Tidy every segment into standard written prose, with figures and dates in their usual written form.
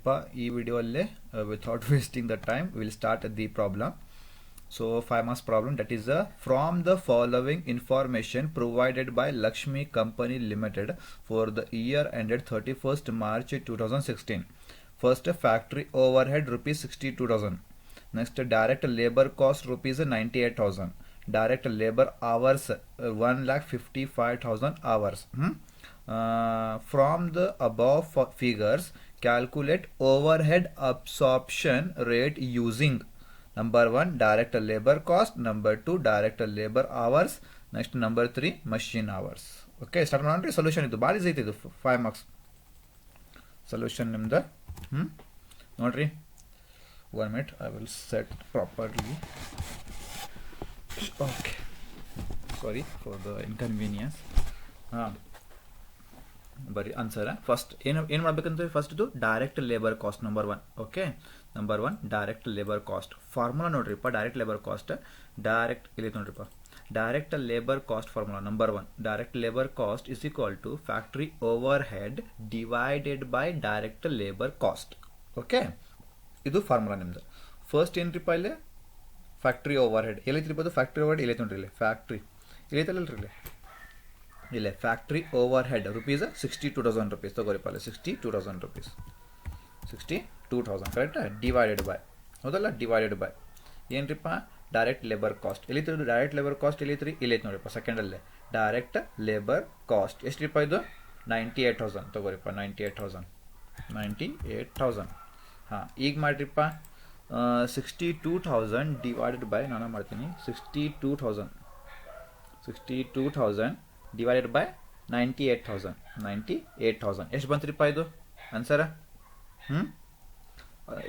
ನೋಡ್ರಿಪ್ಪ ಈ ವಿಡಿಯೋಲ್ಲೇ without wasting the time we'll start the problem. So 5 marks problem, that is from the following information provided by Lakshmi Company Limited for the year ended 31st March 2016. First, factory overhead rupees 62,000. Next, direct labor cost rupees 98,000. Direct labor hours 1,55,000 hours. From the above figures, calculate overhead absorption rate using number 1 direct labor cost, number 2 direct labor hours, next number 3 machine hours. Okay, start ಮಾಡಿ solution ಇದು ಭಾಳ easy ಐತಿ ಇದು 5 marks solution ನಿಮ್ದು ನೋಡ್ರಿ 1 minute I will set properly. Okay, sorry for the inconvenience. ಬರೀ answer first ಏನು ಮಾಡ್ಬೇಕಂತ ಫಸ್ಟ್ ಇದು direct labour cost number 1. Okay, number 1 direct labour cost formula ನೋಡ್ರಿಪ್ಪ. ಡೈರೆಕ್ಟ್ ಲೇಬರ್ ಕಾಸ್ಟ್ ಡೈರೆಕ್ಟ್ ಇಲ್ಲಿ ನೋಡ್ರಿಪ್ಪ, direct labour cost formula number 1 direct labour cost is equal to factory overhead divided by direct labour cost. Okay, ಇದು formula ನಿಮ್ದು. First ಏನ್ರಿಪ್ಪ ಇಲ್ಲಿ factory over head ಎಲ್ಲೈತ್ರಿಪ್ಪ, ಅದು factory over head ಇಲ್ಲೈತೆ ನೋಡ್ರಿ, ಇಲ್ಲಿ factory ಇಲ್ಲೈತಲ್ಲರಿ ಇಲ್ಲಿ ಇಲ್ಲೇ factory overhead rupees 62,000 rupees ತಗೋರಿಪ್ಪ, ಅಲ್ಲಿ 62,000 rupees 62,000 ಕರೆಕ್ಟ್, ಡಿವೈಡೆಡ್ ಬೈ ಹೌದಲ್ಲ, ಡಿವೈಡೆಡ್ ಬೈ ಏನ್ರಿಪ್ಪ ಡೈರೆಕ್ಟ್ ಲೇಬರ್ ಕಾಸ್ಟ್ ಎಲ್ಲಿತ್ತು, ಡೈರೆಕ್ಟ್ ಲೇಬರ್ ಕಾಸ್ಟ್ ಎಲ್ಲಿತ್ರಿ ಇಲ್ಲೈತೆ ನೋಡಿಪ್ಪ ಸೆಕೆಂಡಲ್ಲೇ. ಡೈರೆಕ್ಟ್ ಲೇಬರ್ ಕಾಸ್ಟ್ ಎಷ್ಟ್ರಿಪ್ಪ ಇದು 98,000 ತಗೋರಿಪ್ಪ, 98,000. ಹಾಂ, ಈಗ ಮಾಡಿರಿಪ್ಪ 62,000 ಡಿವೈಡೆಡ್ ಬೈ ನಾನು ಮಾಡ್ತೀನಿ 62,000 ಡಿವೈಡೆಡ್ ಬೈ 98,000 ಎಷ್ಟು ಬಂತ್ರಿಪ್ಪ ಇದು ಆನ್ಸರ್?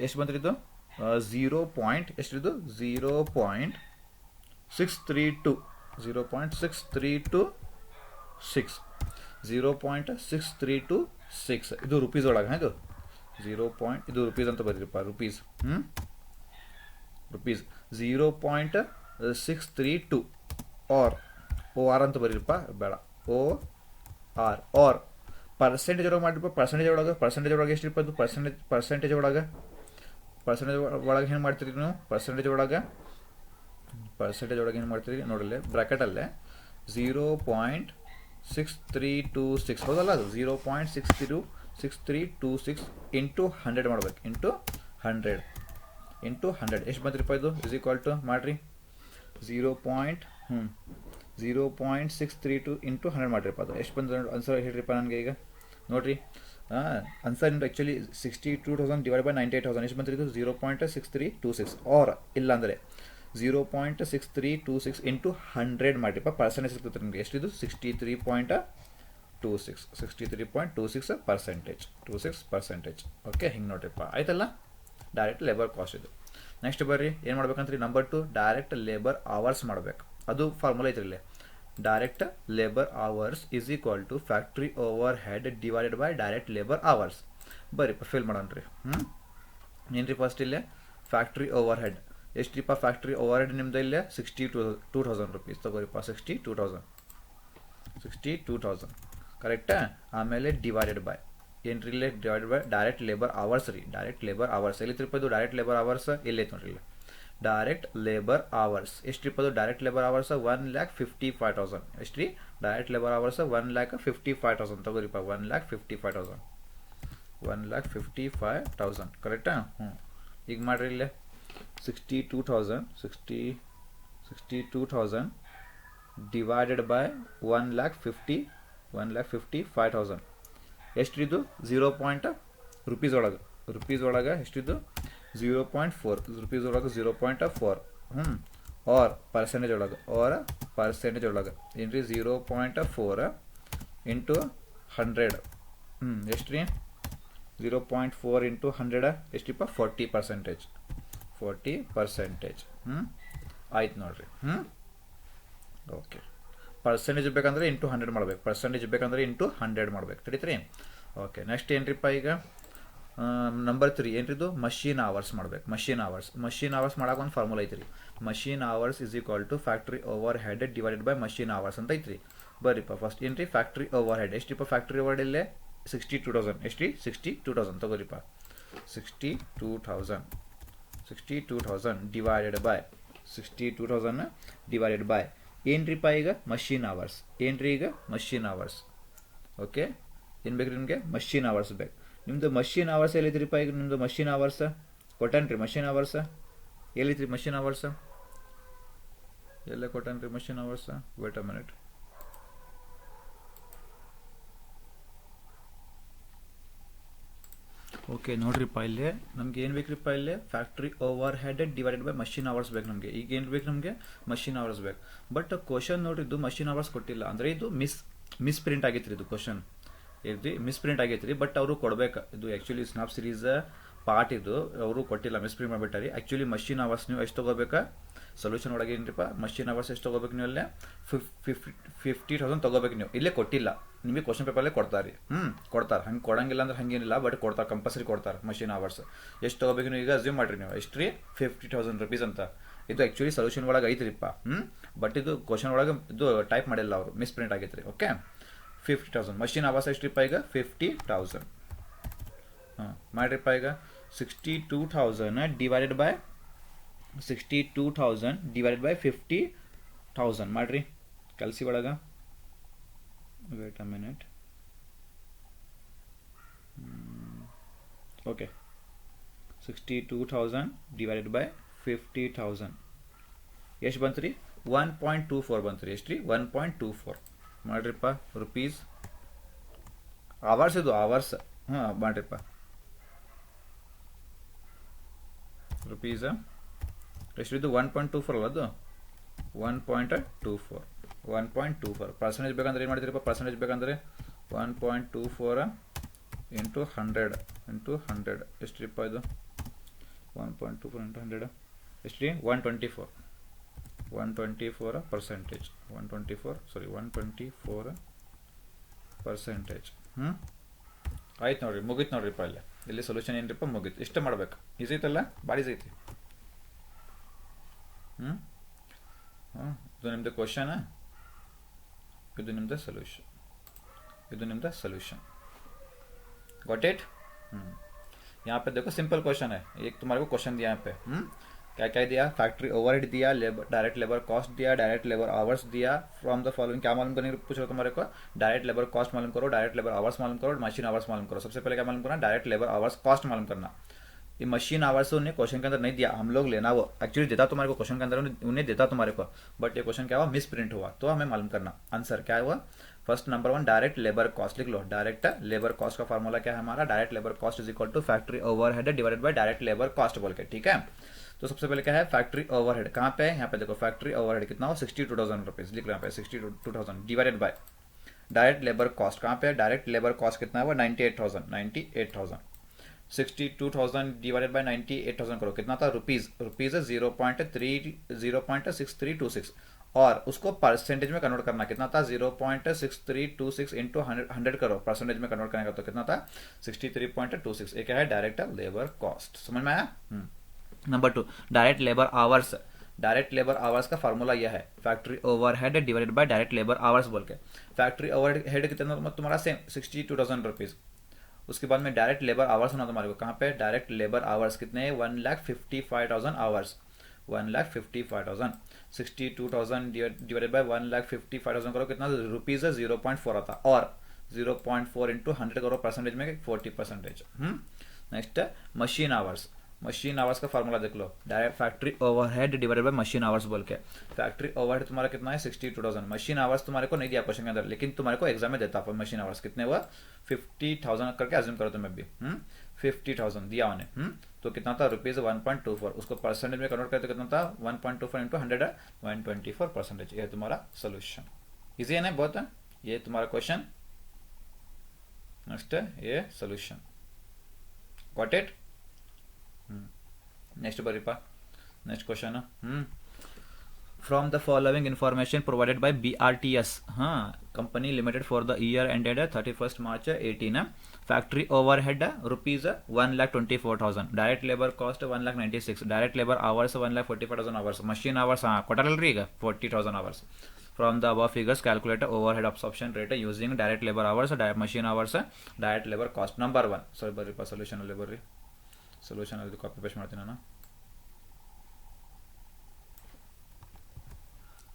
ಎಷ್ಟು ಬಂತ್ರಿ ಇದು? 0. ಎಷ್ಟಿದು 0.632 0.632 ಇದು ರುಪೀಸ್ ಒಳಗೆ. ಇದು 0. ಇದು ರುಪೀಸ್ ಅಂತ ಬರೀರಿಪ್ಪ, ರುಪೀಸ್ 0.632 ಆರ್ OR ಅಂತ ಬರೀರಪ್ಪ, ಬೇಡ OR ಆರ್ ಪರ್ಸೆಂಟೇಜ್ ಒಳಗೆ ಮಾಡಿರಪ್ಪ. ಪರ್ಸೆಂಟೇಜ್ ಒಳಗೆ ಎಷ್ಟಿರಪ್ಪ ಅದು ಪರ್ಸೆಂಟೇಜ್ ಒಳಗೆ ಏನು ಮಾಡ್ತೀರಿ ನೀವು? ಪರ್ಸೆಂಟೇಜ್ ಒಳಗೆ ಏನು ಮಾಡ್ತೀರಿ ನೋಡಲ್ಲೇ ಬ್ರ್ಯಾಕೆಟಲ್ಲೇ 0.6326 ಹೌದಲ್ಲ, ಅದು 0.6326 ಇಂಟು 100 ಮಾಡ್ಬೇಕು, ಇಂಟು 100 ಎಷ್ಟು ಬಂತ್ರಿಪ್ಪ ಇದು ಇಸ್ ಈಕ್ವಲ್ ಟು ಮಾಡ್ರಿ 0.632 ಇಂಟು 100 ಮಾಡಿರಪ್ಪ. ಅದು ಎಷ್ಟು ಬಂದು ಆನ್ಸರ್ ಹೇಳ್ರಿಪ್ಪ ನನಗೆ ಈಗ ನೋಡಿರಿ. ಆನ್ಸರ್ ನಿಮ್ದು ಆ್ಯಕ್ಚುಲಿ 62,000 ಡಿವೈಡ್ ಬೈ 98,000 ಎಷ್ಟು ಬಂದ್ರಿ ಇದು 0.6326 ಆರ್ ಇಲ್ಲ ಅಂದರೆ 0.6326 ಇಂಟು 100 ಮಾಡಿರಪ್ಪ. ಪರ್ಸೆಂಟೇಜ್ ಸಿಗ್ತದೆ ನಿಮಗೆ ಎಷ್ಟಿದು 63.26%. ಓಕೆ, ಹಿಂಗೆ ನೋಡ್ರಿಪ್ಪ ಆಯ್ತಲ್ಲ ಡೈರೆಕ್ಟ್ ಲೇಬರ್ ಕಾಸ್ಟ್ ಇದು. ನೆಕ್ಸ್ಟ್ ಬರ್ರಿ ಏನು ಮಾಡ್ಬೇಕಂತ್ರಿ ನಂಬರ್ 2 ಡೈರೆಕ್ಟ್ ಲೇಬರ್ ಅವರ್ಸ್ ಮಾಡ್ಬೇಕು. ಅದು ಫಾರ್ಮುಲಾ ಐತ್ರಿ ಇಲ್ಲಿ, direct labour hours is equal to factory overhead divided by direct labour hours. ಬರ್ರಿಪ್ಪ ಫಿಲ್ ಮಾಡೋಣ್ರಿ. ಏನ್ರಿ ಫಸ್ಟ್ ಇಲ್ಲೇ ಫ್ಯಾಕ್ಟ್ರಿ ಓವರ್ ಹೆಡ್ ಎಷ್ಟ್ರಿಪ್ಪ, ಫ್ಯಾಕ್ಟ್ರಿ ಓವರ್ ಹೆಡ್ ನಿಮ್ದು ಇಲ್ಲೇ 62,000 rupees ತಗೋರಿಪ್ಪ, 62,000 ಕರೆಕ್ಟಾ. ಆಮೇಲೆ ಡಿವೈಡೆಡ್ ಬೈ ಏನ್ರಿ ಇಲ್ಲೇ divided by direct labour hours ರೀ, ಡೈರೆಕ್ಟ್ ಲೇಬರ್ ಅವರ್ಸ್ ಎಲ್ಲಿತ್ರಿಪ್ಪ ಇದು ಡೈರೆಕ್ಟ್ ಲೇಬರ್ ಅವರ್ಸ್ ಇಲ್ಲೈತೆ ನೋಡ್ರಿ ಇಲ್ಲ. ಡೈರೆಕ್ಟ್ ಲೇಬರ್ ಅವರ್ಸ್ ಎಷ್ಟ್ರಿಪ್ಪದು ಡೈರೆಕ್ಟ್ ಲೇಬರ್ ಅವರ್ಸ್ 1,55,000 ಎಷ್ಟ್ರಿ ಡೈರೆಕ್ಟ್ ಲೇಬರ್ ಅವರ್ಸ್ 1,55,000 ತಗೋರಿಪ್ಪ, 1,55,000 ಕರೆಕ್ಟಾ. ಈಗ ಮಾಡ್ರಿ ಇಲ್ಲೇ 62,000 ಡಿವೈಡೆಡ್ ಬೈ 1,55,000 ಎಷ್ಟ್ರಿದು 0. ರುಪೀಸ್ ಒಳಗೆ ಎಷ್ಟಿದು 0.4 ರುಪೀಸ್ ಒಳಗೆ 0.4 ಆರ್ ಪರ್ಸೆಂಟೇಜ್ ಒಳಗೆ ಏನ್ರಿ 0.4 ಇಂಟು 100 ಎಷ್ಟು ರೀ 0.4 ಇಂಟು 100 ಎಷ್ಟಿಪ್ಪ 40%. ಆಯ್ತು ನೋಡ್ರಿ. ಓಕೆ, ಪರ್ಸೆಂಟೇಜ್ ಬೇಕಂದ್ರೆ ಇಂಟು 100 ಮಾಡ್ಬೇಕು, ಇಂಟು 100 ಮಾಡ್ಬೇಕು ತಡೀತ್ರಿ. ಓಕೆ, ನೆಕ್ಸ್ಟ್ ಏನ್ರಿಪ್ಪ ಈಗ ನಂಬರ್ 3 ಏನ್ರಿದು ಮಷೀನ್ ಅವರ್ಸ್ ಮಾಡ್ಬೇಕು. ಮಷೀನ್ ಅವರ್ಸ್ ಮಾಡಕ್ಕೆ ಒಂದು ಫಾರ್ಮುಲಾ ಐತ್ರಿ, machine hours is equal to factory overhead divided by machine hours ಅಂತ ಐತ್ರಿ. ಬರ್ರಿಪ್ಪ ಫಸ್ಟ್ ಏನ್ರಿ ಫ್ಯಾಕ್ಟ್ರಿ ಓವರ್ ಹೆಡ್ ಎಷ್ಟಿಪ್ಪ, ಫ್ಯಾಕ್ಟ್ರಿ ಓವರ್ ಹೆಡ್ ಇಲ್ಲೇ 62,000 ಎಷ್ಟು ರೀ 62,000 ತಗೋರಿಪ್ಪ. 62,000 divided by 62,000 divided by ಏನ್ರಿಪ್ಪ ಈಗ ಮಷೀನ್ ಅವರ್ಸ್ ಏನ್ರಿ ಈಗ ಮಷೀನ್ ಅವರ್ಸ್ ಓಕೆ ಏನು ಬೇಕು ನಿಮಗೆ ಮಷೀನ್ ಅವರ್ಸ್ ಬೇಕು ನಿಮ್ಮದು ಮಷೀನ್ ಅವರ್ಸ್ ಎಲ್ಲಿದ್ರಿಪ್ಪ ಈಗ ನಿಮ್ಮದು ಮಷೀನ್ ಅವರ್ಸ್ ಕೊಟ್ಟನ್ರಿ ಮಷೀನ್ ಅವರ್ಸ್ ಎಲ್ಲಿದ್ರಿ ಮಷೀನ್ ಅವರ್ಸ್ ಎಲ್ಲ ಕೊಟ್ಟನ್ರಿ machine hours wait a minute okay ನೋಡ್ರಿಪ್ಪ ಇಲ್ಲಿ ನಮ್ಗೆ ಏನು ಬೇಕ್ರಿಪ್ಪ ಇಲ್ಲಿ factory overhead divided by machine hours ಬೇಕು ನಮಗೆ ಈಗ ಏನು ಬೇಕು ನಮಗೆ ಮಷೀನ್ ಅವರ್ಸ್ ಬೇಕು ಬಟ್ ಕ್ವಶನ್ ನೋಡ್ರಿ ಇದು ಮಷೀನ್ ಅವರ್ಸ್ ಕೊಟ್ಟಿಲ್ಲ ಅಂದರೆ ಇದು ಮಿಸ್ ಪ್ರಿಂಟ್ ಆಗೈತ್ರಿ ಇದು ಕ್ವಶನ್ ಇದು ಮಿಸ್ ಪ್ರಿಂಟ್ ಆಗೈತ್ರಿ ಬಟ್ ಅವರು ಕೊಡ್ಬೇಕು ಇದು ಆ್ಯಕ್ಚುಲಿ ಸ್ನಾಪ್ ಸಿರೀಸ್ ಪಾರ್ಟ್ ಇದು ಅವರು ಕೊಟ್ಟಿಲ್ಲ ಮಿಸ್ ಪ್ರಿಂಟ್ ಮಾಡಿಬಿಟ್ಟಾರಿ ಆ್ಯಕ್ಚುಲಿ ಮಷೀನ್ ಅವರ್ಸ್ ನೀವು ಎಷ್ಟು ತೊಗೋಬೇಕಾ ಸೊಲ್ಯೂಷನ್ ಒಳಗೆ ಏನ್ರಿಪ್ಪ ಮಷೀನ್ ಅವರ್ಸ್ ಎಷ್ಟು ತೊಗೋಬೇಕು ನೀವು ಅಲ್ಲೇ 50,000 ತೊಗೋಬೇಕು ನೀವು ಇಲ್ಲೇ ಕೊಟ್ಟಿಲ್ಲ ನಿಮಗೆ ಕ್ವಶನ್ ಪೇಪರಲ್ಲೇ ಕೊಡ್ತಾರೆ ಕೊಡ್ತಾರೆ ಹಂಗೆ ಕೊಡಂಗಿಲ್ಲ ಅಂದ್ರೆ ಹಂಗೇನಿಲ್ಲ ಬಟ್ ಕೊಡ್ತಾರೆ ಕಂಪಲ್ಸರಿ ಕೊಡ್ತಾರೆ ಮಷೀನ್ ಅವರ್ಸ್ ಎಷ್ಟು ತೊಗೋಬೇಕು ನೀವು ಈಗ ಅಸ್ಯೂಮ್ ಮಾಡಿರಿ ನೀವು ಎಷ್ಟು ರೀ 50,000 rupees ಅಂತ ಇದು ಆ್ಯಕ್ಚುಲಿ ಸೊಲ್ಯೂಷನ್ ಒಳಗೆ ಐತ್ರಿಪ್ಪ ಬಟ್ ಇದು ಕ್ವಶನ್ ಒಳಗೆ ಇದು ಟೈಪ್ ಮಾಡಿಲ್ಲ ಅವರು ಮಿಸ್ ಪ್ರಿಂಟ್ ಆಗೈತೆ ರೀ ಓಕೆ 50,000 ಮಷೀನ್ ಅವರ್ಸ್ ಎಷ್ಟ್ರಿಪ್ಪ ಈಗ 50,000 ಮಾಡಿರಿಪ್ಪ ಈಗ 62,000 ಡಿವೈಡೆಡ್ ಬೈ 50,000 ಮಾಡ್ರಿ ಕಲ್ಸಿ ಒಳಗ wait a minute okay 62,000 divided by 50,000 ಎಷ್ಟು ಬಂತು ರೀ 1.24 ಬಂತು ರೀ ಎಷ್ಟು ರೀ 1.24 ಮಾಡ್ರಿಪ್ಪ ರುಪೀಸ್ ಅವರ್ಸ್ ಇದು ಅವರ್ಸ್ ಮಾಡ್ರಿಪ್ಪ ರುಪೀಸ್ ಎಷ್ಟಿದ್ದು 1.24 ಅಲ್ಲ ಅದು 1.24 ಪರ್ಸೆಂಟೇಜ್ ಬೇಕಂದ್ರೆ ಏನು ಮಾಡ್ತೀರಪ್ಪ ಪರ್ಸೆಂಟೇಜ್ ಬೇಕಂದ್ರೆ 1.24 ಇಂಟು 100 ಎಷ್ಟ್ರಿಪ್ಪ ಇದು 1.24 ಇಂಟು 100 ಎಷ್ಟು ರೀ 124 ಪರ್ಸೆಂಟೇಜ್ 124 ಪರ್ಸೆಂಟೇಜ್ ಆಯ್ತು ನೋಡ್ರಿ ಮುಗೀತು ನೋಡ್ರಿಪ್ಪ ಇಲ್ಲಿ ಸೊಲ್ಯೂಷನ್ ಏನ್ರಿಪ್ಪ ಮುಗೀತು ಇಷ್ಟ ಮಾಡ್ಬೇಕು ಈಸಿ ಐತಲ್ಲ ಭಾಳ ಈಸಿ ಐತಿ ಇದು ನಿಮ್ದು ಕ್ವಶನ್ ಇದು ನಿಮ್ದು सॉल्यूशन गॉट इट यहाँ पे देखो सिंपल क्वेश्चन है एक तुम्हारे को क्वेश्चन दिया यहाँ पे क्या क्या दिया फैक्ट्री ओवरहेड दिया डायरेक्ट लेबर कॉस्ट दिया डायरेक्ट लेबर आवर्स दिया फ्रॉम द फॉलोइंग क्या मालूम करने पूछ रहे हो तुम्हारे को डायरेक्ट लेबर कॉस्ट मालूम करो डायरेक्ट लेबर आवर्स मालूम करो मशीन आवर्स मालूम करो सबसे पहले क्या मालूम करना डायरेक्ट लेबर आवर्स कॉस्ट मालूम करना ये मशीन आवर्स उन्हें क्वेश्चन के अंदर नहीं दिया हम लोग लेना वो एक्चुअली देता तुम्हारे को क्वेश्चन के अंदर उन्हें देता तुम्हारे को बट ये क्वेश्चन क्या हुआ मिस प्रिंट हुआ तो हमें मालूम करना आंसर क्या हुआ first number 1 direct labour cost लिख लो डायरेक्ट लेबर कॉस्ट का फॉर्मूला क्या है हमारा direct labour cost is equal to factory overhead divided by direct labour cost बोल के ठीक है तो सबसे पहले क्या है फैक्ट्री ओवरहेड कहाँ पे है यहाँ पे देखो फैक्ट्री ओवरहेड कितना हो 62,000 रुपीज लिख लो यहाँ पे 62,000 divided by direct labour cost कहाँ पे डायरेक्ट लेबर कॉस्ट कितना है वो 98,000 62,000 डिवाइडेड बाय 98,000 करो कितना था रुपीज 0.6326 और उसको परसेंटेज में कन्वर्ट करना कितना था 0.6326 इंटू 100 करो परसेंटेज में कन्वर्ट करेंगे तो कितना था 63.26 ये क्या है डायरेक्ट लेबर कॉस्ट समझ में आया नंबर 2 डायरेक्ट लेबर आवर्स का फार्मूला यह है factory overhead divided by direct labour hours बोल के फैक्ट्री ओवरहेड कितना तुम्हारा सेम 62,000 रुपीज उसके बाद में डायरेक्ट लेबर आवर्स होना तुम्हारे को कहाँ पे डायरेक्ट लेबर आवर्स कितने 1,55,000 आवर्स 1,55,000 62,000 डिवाइडेड बाय 1,55,000 करो कितना रुपीज 0.4 आता और 0.4 इंटू 100 करो परसेंटेज में 40%। नेक्स्ट मशीन आवर्स का फार्मूला देख लो direct factory overhead divided by machine hours बोल के फैक्ट्री ओवरहेड तुम्हारा कितना है 62,000 मशीन आवर्स तुम्हारे को नहीं दिया क्वेश्चन के अंदर लेकिन तुम्हारे को एग्जाम में देता मशीन आवर्स कितने हुआ 50,000 करके अज्यूम करो तुम्हें भी 50,000 दिया उन्हें तो कितना था रुपीज 1.24 उसको परसेंटेज में कन्वर्ट करते कितना था 1.24 इंटू 100 124%। ये तुम्हारा सोल्यूशन इजी है ना बहुत है ये तुम्हारा क्वेश्चन नेक्स्ट ये सोल्यूशन गॉट इट नेक्स्ट बरीपा next question from the following information provided by BRTS company limited for the year ended 31st March 18 factory overhead rupees 1,24,000 direct labour cost 1,96,000 direct labour hours 1,45,000 hours machine hours ಕೊಟ್ಟರಲ್ರಿ ಈಗ 40,000 hours from the above figures calculate overhead absorption rate using direct labour hours machine hours direct labour cost number 1 sorry बरीपा solution ಅಲ್ಲಿ ಬರ್ರಿ solution ಇದು copy paste ಮಾಡ್ತೀನಿ ನಾನು.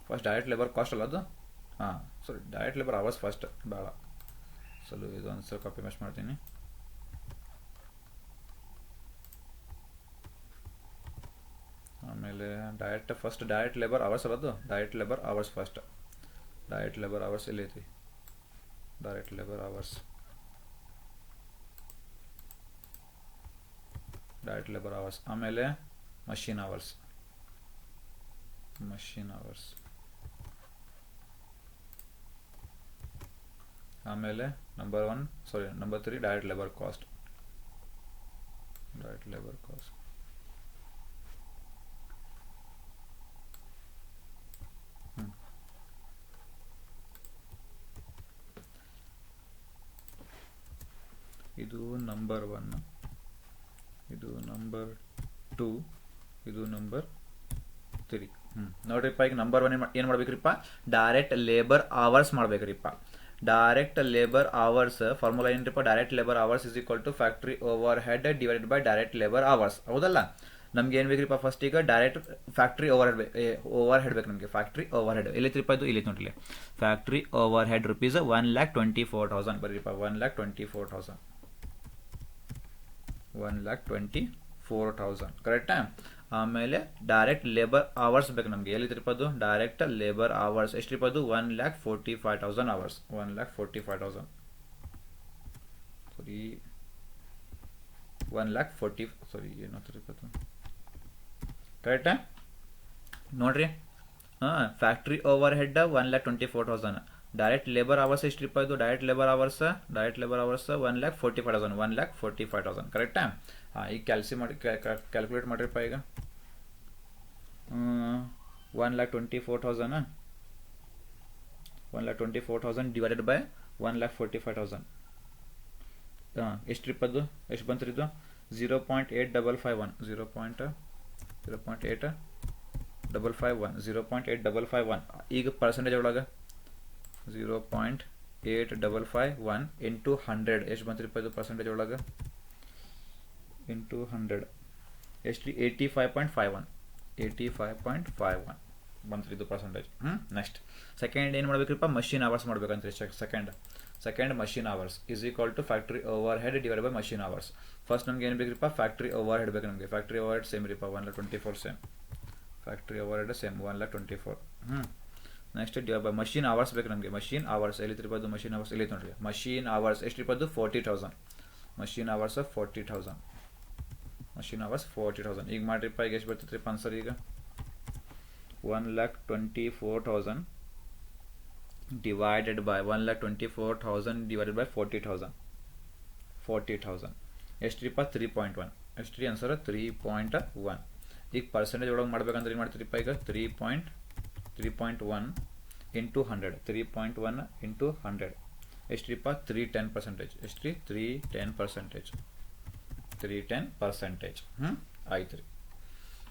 First direct labour cost ಅಲ್ಲ ಅದು, ಹಾಂ sorry direct labour hours first ಬೇಡ. ಇದು ಒಂದು ಸಲ ಕಾಪಿ ಪೇಸ್ಟ್ ಮಾಡ್ತೀನಿ. ಆಮೇಲೆ ಫಸ್ಟ್ ಡೈರೆಕ್ಟ್ ಲೇಬರ್ ಅವರ್ಸ್ ಅಲ್ಲದು, direct labour hours first. Direct labour hours ಎಲ್ಲೈತಿ, direct labour hours, direct labour hours. ಆಮೇಲೆ ಮಷೀನ್ ಅವರ್ಸ್, ಮಷೀನ್ ಅವರ್ಸ್. ಆಮೇಲೆ number 3 direct labour cost, direct labour cost. ಇದು ನಂಬರ್ 1, ಇದು number 2, ಇದು number 3. ನೋಡ್ರಿಪ್ಪ, ಈಗ number 1 ಏನು ಮಾಡ್ಬೇಕ್ರಿಪ್ಪ, ಡೈರೆಕ್ಟ್ ಲೇಬರ್ ಅವರ್ಸ್ ಮಾಡ್ಬೇಕ್ರಿಪ್ಪ. ಡೈರೆಕ್ಟ್ ಲೇಬರ್ ಅವರ್ಸ್ ಫಾರ್ಮುಲಾ ಏನ್ರಿಪ್ಪ, direct labour hours is equal to factory overhead divided by direct labour hours. ಹೌದಲ್ಲ, ನಮ್ಗೆ ಏನು ಬೇಕ್ರಿಪ್ಪ, ಫಸ್ಟ್ ಈಗ ಡೈರೆಕ್ಟ್ ಫ್ಯಾಕ್ಟ್ರಿ ಓವರ್ ಹೆಡ್ ಬೇಕು ನಮಗೆ. ಫ್ಯಾಕ್ಟ್ರಿ ಓವರ್ ಹೆಡ್ ಎಲ್ಲಿತ್ರಿಪ್ಪ, ಇದು ಇಲ್ಲಿ ನೋಡ್ರಿ, ಫ್ಯಾಕ್ಟ್ರಿ ಓವರ್ ಹೆಡ್ ರುಪೀಸ್ 1,24,000 ಬರೀಪ್ಪ. 1,24,000, 1,24,000 ಕರೆಕ್ಟಾ. ಆಮೇಲೆ ಡೈರೆಕ್ಟ್ ಲೇಬರ್ ಅವರ್ಸ್ ಬೇಕು ನಮಗೆ, ಎಲ್ಲಿದ್ರಿಪ್ಪ ಅದು, ಡೈರೆಕ್ಟ್ ಲೇಬರ್ ಅವರ್ಸ್ ಎಷ್ಟ್ರಿಪ್ಪ ಅದು, 1,45,000 ಅವರ್ಸ್. 1,45,000 ಸಾರಿ 1,40 ಸಾರಿ ಏನಾಗ್ತಿರಿಪ್ಪ ಅದು, ಕರೆಕ್ಟಾ ನೋಡ್ರಿ. Factory overhead 1,24,000. Direct labour hours ಎಷ್ಟ್ರಿಪ್ಪ ಇದು, ಡೈರೆಕ್ಟ್ ಲೇಬರ್ ಅವರ್ಸ್ 1,45,000. 1,45,000 ಕರೆಕ್ಟಾ. ಈಗ ಕ್ಯಾಲ್ಕುಲೇಟ್ ಮಾಡಿರಿಪ್ಪ. ಈಗ 1,24,000 1,24,000 ಡಿವೈಡೆಡ್ ಬೈ 1,45,000 ಎಷ್ಟ್ರಿಪ್ಪ ಅದು, ಎಷ್ಟು ಬಂತ್ರಿ ಇದು, 0.8551 0.8551. ಈಗ ಪರ್ಸೆಂಟೇಜ್ ಒಳಗೆ 0.8551 ಇಂಟು 100 ಎಷ್ಟು ಬಂತ್ರಿಪ್ಪ ಇದು, ಪರ್ಸೆಂಟೇಜ್ ಒಳಗೆ ಇಂಟು 100 ಎಷ್ಟು, 85.51 85.51 ಬಂತ್ರಿ ಇದು ಪರ್ಸೆಂಟೇಜ್. ನೆಕ್ಸ್ಟ್ ಸೆಕೆಂಡ್ ಏನು ಮಾಡ್ಬೇಕ್ರಿಪ್ಪ, ಮಷೀನ್ ಅವರ್ಸ್ ಮಾಡ್ಬೇಕಂತ್ರಿ. Second machine hours is equal to factory overhead divide by machine hours. First ನಮ್ಗೆ ಏನು ಬೇಕ್ರಿಪ್ಪ, ಫ್ಯಾಕ್ಟ್ರಿ ಓವರ್ ಹೆಡ್ ಬೇಕು ನಮಗೆ. ಫ್ಯಾಕ್ಟ್ರಿ ಓವರ್ ಹೆಡ್ ಸೇಮ್ ರೀಪ 1,24 same. Factory overhead same 1,24. Next divide by machine hours ಬೇಕು ನಮಗೆ. Machine hours ಎಲ್ಲಿತ್ರಿಪ್ಪ ಅದು, machine hours ಇಲ್ಲಿ ನೋಡ್ರಿ. ಮಷೀನ್ ಅವರ್ಸ್ ಎಷ್ಟ್ರಿಪ್ಪ ಅದು, 40,000. Machine hours 40,000. Machine hours 40,000. ಈಗ ಮಾಡ್ರಿಪ್ಪ, ಈಗ ಎಷ್ಟು ಬರ್ತೈತ್ರಿಪ್ಪ ಆನ್ಸರ್, ಈಗ 1,24,000 ಡಿವೈಡೆಡ್ ಬೈ 40,000 ಎಷ್ಟ್ರಿಪ್ಪ, 3.1. ಎಷ್ಟ್ರಿ ಆನ್ಸರ್ 3.1. ಈಗ ಪರ್ಸೆಂಟೇಜ್ ಒಳಗೆ ಮಾಡ್ಬೇಕಂದ್ರೆ ಏನು ಮಾಡ್ತೀರಿಪ್ಪ, ಈಗ 3.1 ಇಂಟು 100. 3.1 ಇಂಟು 100 ಎಷ್ಟ್ರಿಪ್ಪ, 310%. ಎಷ್ಟ್ರಿ, 310%. 310%. ಆಯ್ತು ರೀ.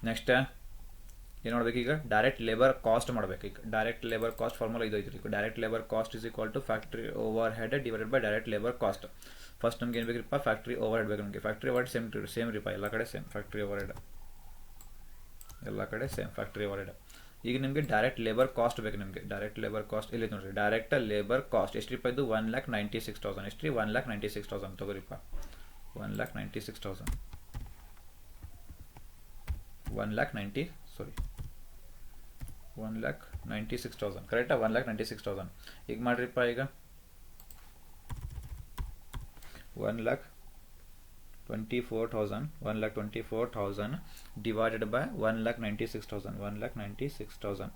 ನೆಕ್ಸ್ಟ್ ಏನು ಮಾಡ್ಬೇಕು, ಈಗ ಡೈರೆಕ್ಟ್ ಲೇಬರ್ ಕಾಸ್ಟ್ ಮಾಡ್ಬೇಕು. ಈಗ ಡೈರೆಕ್ಟ್ ಲೇಬರ್ ಕಾಸ್ಟ್ ಫಾರ್ಮುಲಾ ಇದು ಐತ್ರಿ. Direct labour cost is equal to factory overhead divided by direct labour cost. First ನಮ್ಗೆ ಏನು ಬೇಕ್ರಿಪ್ಪ, ಫ್ಯಾಕ್ಟ್ರಿ ಓವರ್ ಹೆಡ್ ಬೇಕು ನಮಗೆ. ಫ್ಯಾಕ್ಟ್ರಿ ಓವರ್ ಹೆಡ್ ಸೇಮ್ ರೀಪ, ಎಲ್ಲ ಕಡೆ ಸೇಮ್. ಫ್ಯಾಕ್ಟ್ರಿ ಓವರ್ ಹೆಡ್ ಎಲ್ಲ ಕಡೆ ಸೇಮ್, ಫ್ಯಾಕ್ಟ್ರಿ ಓವರ್ ಹೆಡ್. ಈಗ ನಿಮಗೆ ಡೈರೆಕ್ಟ್ ಲೇಬರ್ ಕಾಸ್ಟ್ ಬೇಕು ನಿಮಗೆ. ಡೈರೆಕ್ಟ್ ಲೇಬರ್ ಕಾಸ್ಟ್ ಇಲ್ಲಿ ನೋಡ್ರಿ, ಡೈರೆಕ್ಟ್ ಲೇಬರ್ ಕಾಸ್ಟ್ ಎಷ್ಟ್ರಿಪ್ಪ ಇದು, 1,96,000. ಎಷ್ಟ್ರಿ, 1,96,000 ತಗೋರಿಪ್ಪ. 1,96,000 1,96,000 ಕರೆಕ್ಟಾ. 1,96,000 ಈಗ ಮಾಡ್ರಿಪ್ಪ, ಈಗ 1,24,000 ಡಿವೈಡೆಡ್ ಬೈ 1,96,000. 1,96,000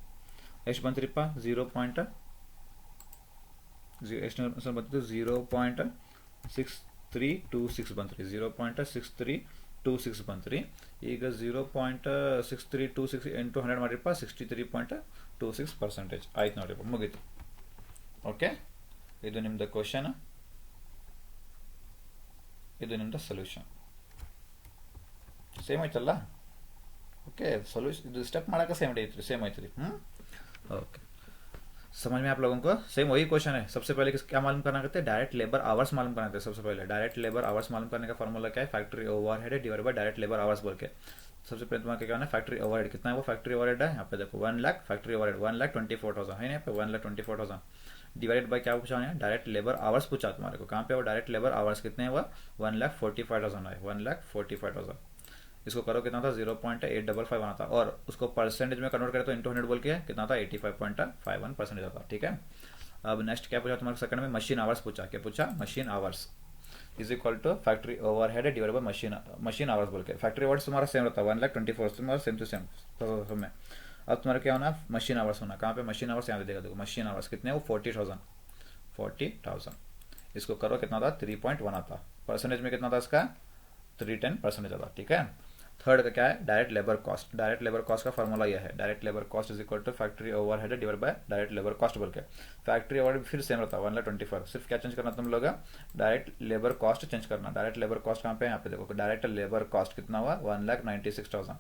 ಎಷ್ಟು ಬಂತ್ರಿಪ್ಪ, 0.6326 ಬಂತ್ರಿ. 0.6326 ಬಂತ್ರಿ. ಈಗ 0.6326 ಇಂಟು 100 ಮಾಡಿರಿಪ್ಪ, 63.26%. ಆಯ್ತು ನೋಡ್ರಿಪ್ಪ, ಮುಗೀತು. ಓಕೆ, ಇದು ನಿಮ್ದು ಕ್ವಶನ್, ಇದು ನಿಮ್ದು ಸೊಲ್ಯೂಷನ್. ಸೇಮ್ ಐತಲ್ಲ. ಓಕೆ, ಸೊಲ್ಯೂಷನ್ ಇದು ಸ್ಟೆಪ್ ಮಾಡೋಕೆ ಸೇಮ್ ಐತ್ರಿ. ಓಕೆ, समझ में आप लोगों को? सेम वही क्वेश्चन है। सबसे पहले क्या मालूम करना करते हैं? डायरेक्ट लेबर आवर्स मालूम करना है। सबसे पहले डायरेक्ट लेबर आवर्स मालूम करने का फॉर्मूला क्या है? Factory overhead divide by direct labour hours बोल के। सबसे पहले तुम्हारा क्या करना है? फैक्ट्री ओवरहेड कितना है? वो फैक्ट्री ओवरहेड है यहाँ पे देखो 1 लाख फैक्ट्री ओवरहेड 1,24,000 है ना यहाँ पे 1,24,000 डिवाइडेड बाय क्या पूछा है? डायरेक्ट लेबर आवर्स पूछा तुम्हारे को। कहाँ पे वो डायरेक्ट लेबर आवर्स कितने हैं? वो 1,45,000 है 1,45,000। इसको करो कितना था? 0.855 आना था और उसको परसेंटेज में कन्वर्ट करें तो इंटू 100 बोल के कितना था? 85.51% आता। ठीक है। अब नेक्स्ट क्या पूछा तुम्हारे सेकंड में? मशीन आवर्स पूछा। क्या पूछा? Machine hours is equal to factory overhead divide by machine hours बोल के। फैक्ट्री आवर्स तुम्हारा सेम रहता है 1,24,000 तुम्हारा सेम टू सेम में। अब तुम्हारा क्या होना? मशीन आवर्स होना। कहाँ पे मशीन आवर्स? यहाँ पे देखा देखो मशीन आवर्स कितने हैं? वो 40,000। इसको करो कितना था? 3.1 आता। परसेंटेज में कितना था इसका? 310% आता। ठीक है। थर्ड का क्या है? Direct labour cost. Direct labour cost का फॉर्मूला यह है, direct labour cost is equal to factory overhead divide by direct labour cost बोल के। फैक्ट्री ओवरहेड फिर सेम रहता है 1,24,000। सिर्फ क्या चेंज करना तुम लोग? डायरेक्ट लेबर कॉस्ट चेंज करना। डायरेक्ट लेबर कॉस्ट कहाँ पे? यहाँ पे देखो डायरेक्ट लेबर कॉस्ट कितना हुआ? 1,96,000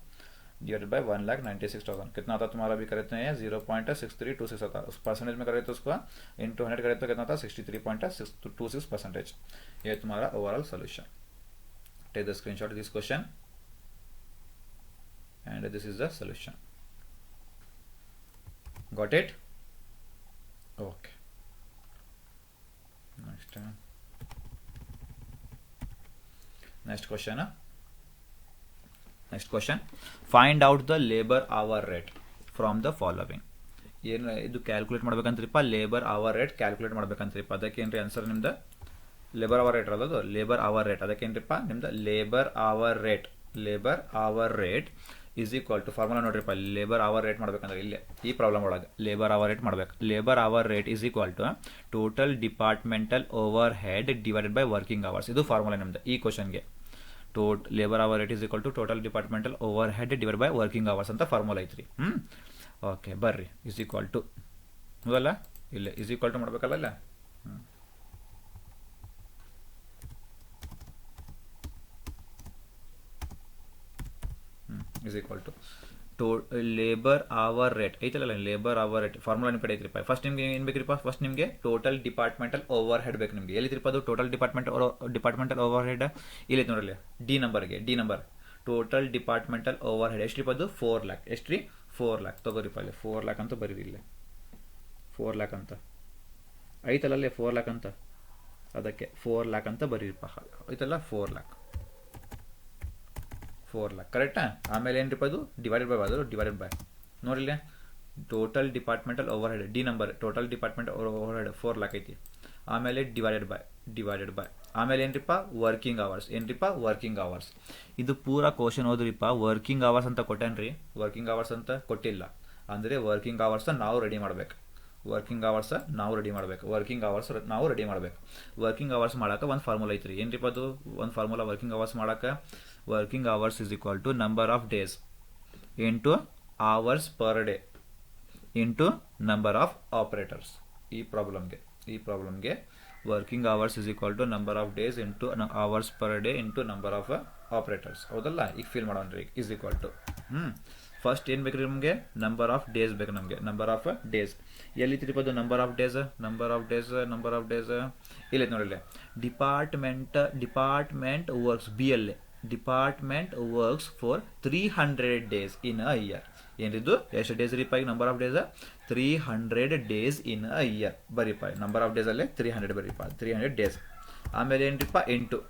डिवाइड बाय 1,96,000 कितना था तुम्हारा? भी करे तो 0.6326 आता। उस परसेंटेज में करे तो उसको इंटू 100 करे तो कितना था? 63.26%। ये तुम्हारा overall solution. Take the screenshot this question and this is the solution. Got it? Okay. Next question. Next question. Find out the labor hour rate from the following. ಏನು ಇದು ಕ್ಯಾಲ್ಕುಲೇಟ್ ಮಾಡ್ಬೇಕಂತ್ರಿಪ್ಪ? ಲೇಬರ್ ಅವರ್ ರೇಟ್ ಕ್ಯಾಲ್ಕುಲೇಟ್ ಮಾಡ್ಬೇಕಂತ್ರಿಪ್ಪ. ಅದಕ್ಕೇನ್ರಿ answer ನಿಮ್ದು? Labour hour rate ಅಲ್ಲದು labour hour rate. ಅದಕ್ಕೇನ್ರಿಪ್ಪ ನಿಮ್ದು? Labour hour rate is equal to formula ನೋಡ್ರಿಪ್ಪ. ಲೇಬರ್ ಅವರ್ ರೇಟ್ ಮಾಡ್ಬೇಕಂದ್ರೆ ಇಲ್ಲೇ ಈ ಪ್ರಾಬ್ಲಮ್ ಒಳಗೆ ಲೇಬರ್ ಅವರ್ ರೇಟ್ ಮಾಡ್ಬೇಕು. Labour hour rate is equal to total departmental overhead divided by working hours. ಇದು formula ನಿಮ್ದು ಈ ಕ್ವಶನ್ಗೆ. Labour hour rate is equal to total departmental overhead divide by working hours ಅಂತ formula ಐತ್ರಿ. Okay ಬರ್ರಿ. Is equal to ಹೌದಲ್ಲ? ಇಲ್ಲೇ is equal to ಮಾಡ್ಬೇಕಲ್ಲ. is equal to labour hour rate ಐತಲ್ಲ. ಲೇಬರ್ ಅವರ್ ರೇಟ್ ಫಾರ್ಮುಲಾ ನಿಮ್ಮ ಕಡೆ ಐತ್ರಿಪ್ಪ. ಫಸ್ಟ್ ನಿಮ್ಗೆ ಏನು ಬೇಕ್ರಿಪ್ಪ? ಫಸ್ಟ್ ನಿಮಗೆ ಟೋಟಲ್ ಡಿಪಾರ್ಟ್ಮೆಂಟಲ್ ಓವರ್ ಹೆಡ್ ಬೇಕು ನಿಮಗೆ. ಎಲ್ಲಿತ್ರಿಪ್ಪ ಅದು? ಟೋಟಲ್ ಡಿಪಾರ್ಟ್ಮೆಂಟಲ್ ಓವರ್ ಹೆಡ್ ಇಲ್ಲಿ ನೋಡಲಿ D number total departmental overhead ಎಷ್ಟ್ರಿಪ್ಪ ಅದು? 4 lakhs. ಎಷ್ಟ್ರಿ? 4 lakhs ತಗೋರಿಪ್ಪ. ಇಲ್ಲಿ 4 lakhs ಅಂತ ಬರೀರಿ. ಇಲ್ಲೇ 4 lakhs ಅಂತ ಐತಲ್ಲ, ಅಲ್ಲೇ 4 lakhs ಅಂತ. ಅದಕ್ಕೆ 4 lakhs ಅಂತ ಬರೀರಿಪ್ಪ. ಐತಲ್ಲ 4 lakhs ಕರೆಕ್ಟಾ? ಆಮೇಲೆ ಏನ್ರಿಪ್ಪ ಅದು? ಡಿವೈಡೆಡ್ ಬೈ ಅದು ಡಿವೈಡೆಡ್ ಬೈ ನೋಡಿಲ್ಲ total departmental overhead D number total department overhead 4 lakhs ಐತಿ. ಆಮೇಲೆ ಡಿವೈಡೆಡ್ ಬೈ ಆಮೇಲೆ ಏನ್ರಿಪ್ಪ? Working hours. ಏನ್ರಿಪ್ಪ? Working hours. ಇದು ಪೂರಾ ಕ್ವಶನ್ ಓದ್ರಿಪ್ಪ. ವರ್ಕಿಂಗ್ ಅವರ್ಸ್ ಅಂತ ಕೊಟ್ಟೇನ್ರಿ? ವರ್ಕಿಂಗ್ ಅವರ್ಸ್ ಅಂತ ಕೊಟ್ಟಿಲ್ಲ ಅಂದರೆ ವರ್ಕಿಂಗ್ ಅವರ್ಸ್ ನಾವು ರೆಡಿ ಮಾಡ್ಬೇಕು. ವರ್ಕಿಂಗ್ ಅವರ್ಸ್ ನಾವು ರೆಡಿ ಮಾಡಬೇಕು. ವರ್ಕಿಂಗ್ ಅವರ್ಸ್ ಮಾಡಕ್ಕೆ ಒಂದು ಫಾರ್ಮುಲಾ ಐತ್ರಿ. ಏನ್ರಿಪ್ಪ ಅದು? ಒಂದು ಫಾರ್ಮುಲಾ ವರ್ಕಿಂಗ್ ಅವರ್ಸ್ ಮಾಡಕ್ಕೆ working hours is equal to number of days into hours per day into number of operators. ಈ ಪ್ರಾಬ್ಲಮ್ಗೆ working hours is equal to number of days into hours per day into number of operators. ಹೌದಲ್ಲ? ಈಗ feel ಮಾಡೋಣ್ರಿ. Is equal to first ಏನು ಬೇಕ್ರಿ ನಮಗೆ? Number of days ಬೇಕು ನಮಗೆ. ನಂಬರ್ ಆಫ್ ಡೇಸ್ ಎಲ್ಲಿ ತಿರುಪದು? ನಂಬರ್ ಆಫ್ ಡೇಸ್ ಇಲ್ಲ ನೋಡಿಲ್ಲ. ಡಿಪಾರ್ಟ್ಮೆಂಟ್ ವರ್ಕ್ಸ್ ಬಿ ಅಲ್ಲೇ department works for 300 days in a year. ಏನಿದು? ಎಷ್ಟು ಡೇಸ್ ರೀಪ? ಈಗ number of days 300 days in a year ಬರೀಪ. ನಂಬರ್ ಆಫ್ ಡೇಸ್ ಅಲ್ಲೇ 300 ಬರೀಪ. 300 days. ಆಮೇಲೆ ಏನ್ರಿಪ್ಪ? Into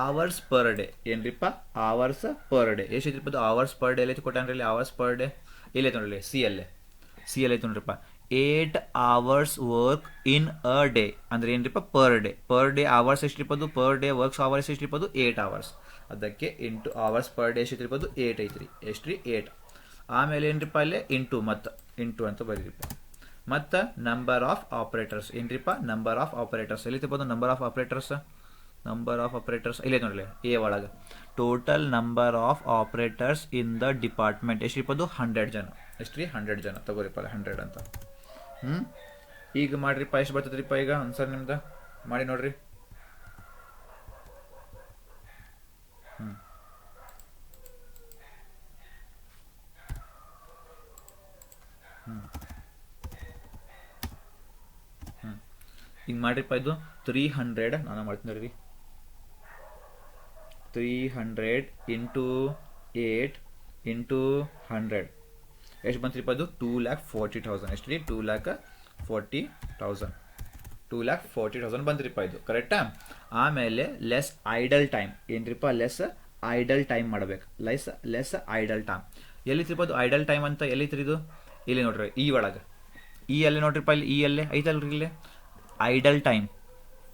hours per day. ಏನ್ರಿಪ್ಪ? ಅವರ್ಸ್ ಪರ್ ಡೇ ಎಷ್ಟು ಐತ್ರಿಪ್ಪ? ಅವರ್ಸ್ ಪರ್ ಡೇ ಎಲ್ಲ ಕೊಟ್ಟಾನ್ರಿ. ಅವರ್ಸ್ ಪರ್ ಡೇ ಇಲ್ಲ ನೋಡಲಿ ಸಿ ಅಲ್ಲೇ ಐತೆ ನೋಡ್ರಿಪ್ಪ. 8 hours work in a day ಅಂದ್ರೆ ಏನ್ರಿಪ್ಪ? ಪರ್ ಡೇ ಅವರ್ಸ್ ಎಷ್ಟಿರ್ಬೋದು? ಪರ್ ಡೇ ವರ್ಕ್ಸ್ ಅವರ್ಸ್ ಎಷ್ಟಿರ್ಬೋದು? 8 hours. ಅದಕ್ಕೆ ಇಂಟು ಅವರ್ಸ್ ಪರ್ ಡೇ ಎಷ್ಟಿರ್ಬೋದು? 8 ಐತ್ರಿ. ಎಷ್ಟ್ರಿ? 8. ಆಮೇಲೆ ಏನ್ರಿಪ್ಪ? ಅಲ್ಲೇ ಇಂಟು ಅಂತ ಬರೀರಿಪ್ಪ. ಮತ್ತು ನಂಬರ್ ಆಫ್ ಆಪರೇಟರ್ಸ್ ಏನ್ರಿಪ್ಪ? ನಂಬರ್ ಆಫ್ ಆಪರೇಟರ್ಸ್ ಎಲ್ಲಿರ್ಬೋದು? ನಂಬರ್ ಆಫ್ ಆಪರೇಟರ್ಸ್ ಇಲ್ಲೇ ನೋಡಲಿ ಎ ಒಳಗೆ total number of operators in the department ಎಷ್ಟಿರ್ಬೋದು? 100 ಜನ. ಎಷ್ಟ್ರಿ? 100 ಜನ ತಗೋರಿಪ್ಪ. 100 ಅಂತ. ಈಗ ಮಾಡ್ರಿಪ್ಪ. ಎಷ್ಟು ಬರ್ತದ್ರಿಪ್ಪ ಈಗ ಆನ್ಸರ್ ನಿಮ್ದು? ಮಾಡಿ ನೋಡ್ರಿ. ಹಿಂಗೆ ಮಾಡಿರಿಪ್ಪ ಇದು 300 ನಾನು ಮಾಡ್ತೀನಿ ರೀ 300 ಇಂಟು 8 ಇಂಟು 100 ಎಷ್ಟು ಬಂತ್ರಿಪ್ಪ ಅದು 2,40,000 ಎಷ್ಟು ರೀ 2,40,000 2,40,000 ಬಂದ್ರಿಪ್ಪ ಇದು ಕರೆಕ್ಟಾ. ಆಮೇಲೆ ಲೆಸ್ ಐಡಲ್ ಟೈಮ್ ಏನ್ರಿಪ್ಪ ಲೆಸ್ ಐಡಲ್ ಟೈಮ್ ಮಾಡಬೇಕು ಲೆಸ್ ಐಡಲ್ ಟೈಮ್ ಎಲ್ಲಿತ್ರಿಪ್ಪ ಅದು ಐಡಲ್ ಟೈಮ್ ಅಂತ ಎಲ್ಲಿತ್ರಿ ಇದು ಇಲ್ಲಿ ನೋಡ್ರಿ ಈ ಒಳಗೆ ಈ ಅಲ್ಲಿ ನೋಡ್ರಿಪ್ಪ ಇಲ್ಲಿ ಈ ಅಲ್ಲೇ ಐತಲ್ರಿ ಇಲ್ಲಿ idle time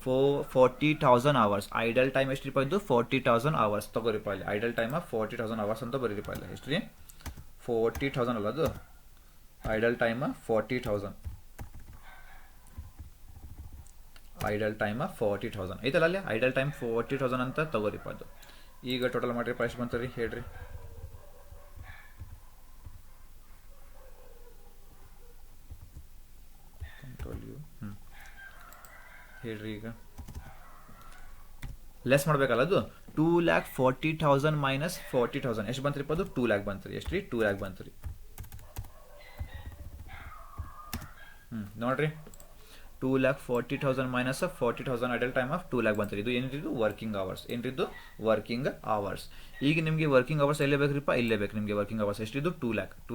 40,000 hours idle time ಎಷ್ಟ್ರಿಪ್ಪ ಇದು 40,000 hours ತಗೋರಿಪ್ಪ ಇಲ್ಲಿ ಐಡಲ್ ಟೈಮ್ 40,000 hours ಅಂತ ಬರೀರಿಪ್ಪ ಇಲ್ಲಿ ಎಷ್ಟು ರೀ 40,000 ಅಲ್ಲ ಅದು ಐಡಲ್ ಟೈಮ್ 40,000 ಐಡಲ್ ಟೈಮ್ 40,000 ಐತಲ್ಲ ಅಲ್ಲಿ ಐಡಲ್ ಟೈಮ್ 40,000 ಅಂತ ತಗೋರಿಪ್ಪ ಅದು. ಈಗ ಟೋಟಲ್ ಮಾಡಿರಿ ಎಷ್ಟು ಬಂತು ರೀ ಹೇಳ್ರಿ ಹೇಳ್ರಿ ಈಗ ಲೆಸ್ ಮಾಡ್ಬೇಕಲ್ಲ ಅದು 2,40,000 ಮೈನಸ್ 40,000 ಎಷ್ಟು ಬಂತ್ರಿಪ್ಪ ಅದು 2 lakh ಬಂತ್ರಿ ಎಷ್ಟು ರೀ 2 lakh ಬಂತ್ರಿ ನೋಡ್ರಿ 2,40,000 minus 40,000 idle time of 2 lakh ಬಂತ್ರಿ ಇದು ಏನಿದ್ದು ವರ್ಕಿಂಗ್ ಅವರ್ಸ್ ಏನಿದ್ದು ವರ್ಕಿಂಗ್ ಅವರ್ಸ್. ಈಗ ನಿಮಗೆ ವರ್ಕಿಂಗ್ ಅವರ್ಸ್ ಎಲ್ಲೇ ಬೇಕ್ರಿಪ್ಪ ಇಲ್ಲೇ ಬೇಕು ನಿಮಗೆ ವರ್ಕಿಂಗ್ ಅವರ್ಸ್ ಎಷ್ಟಿದ್ದು 2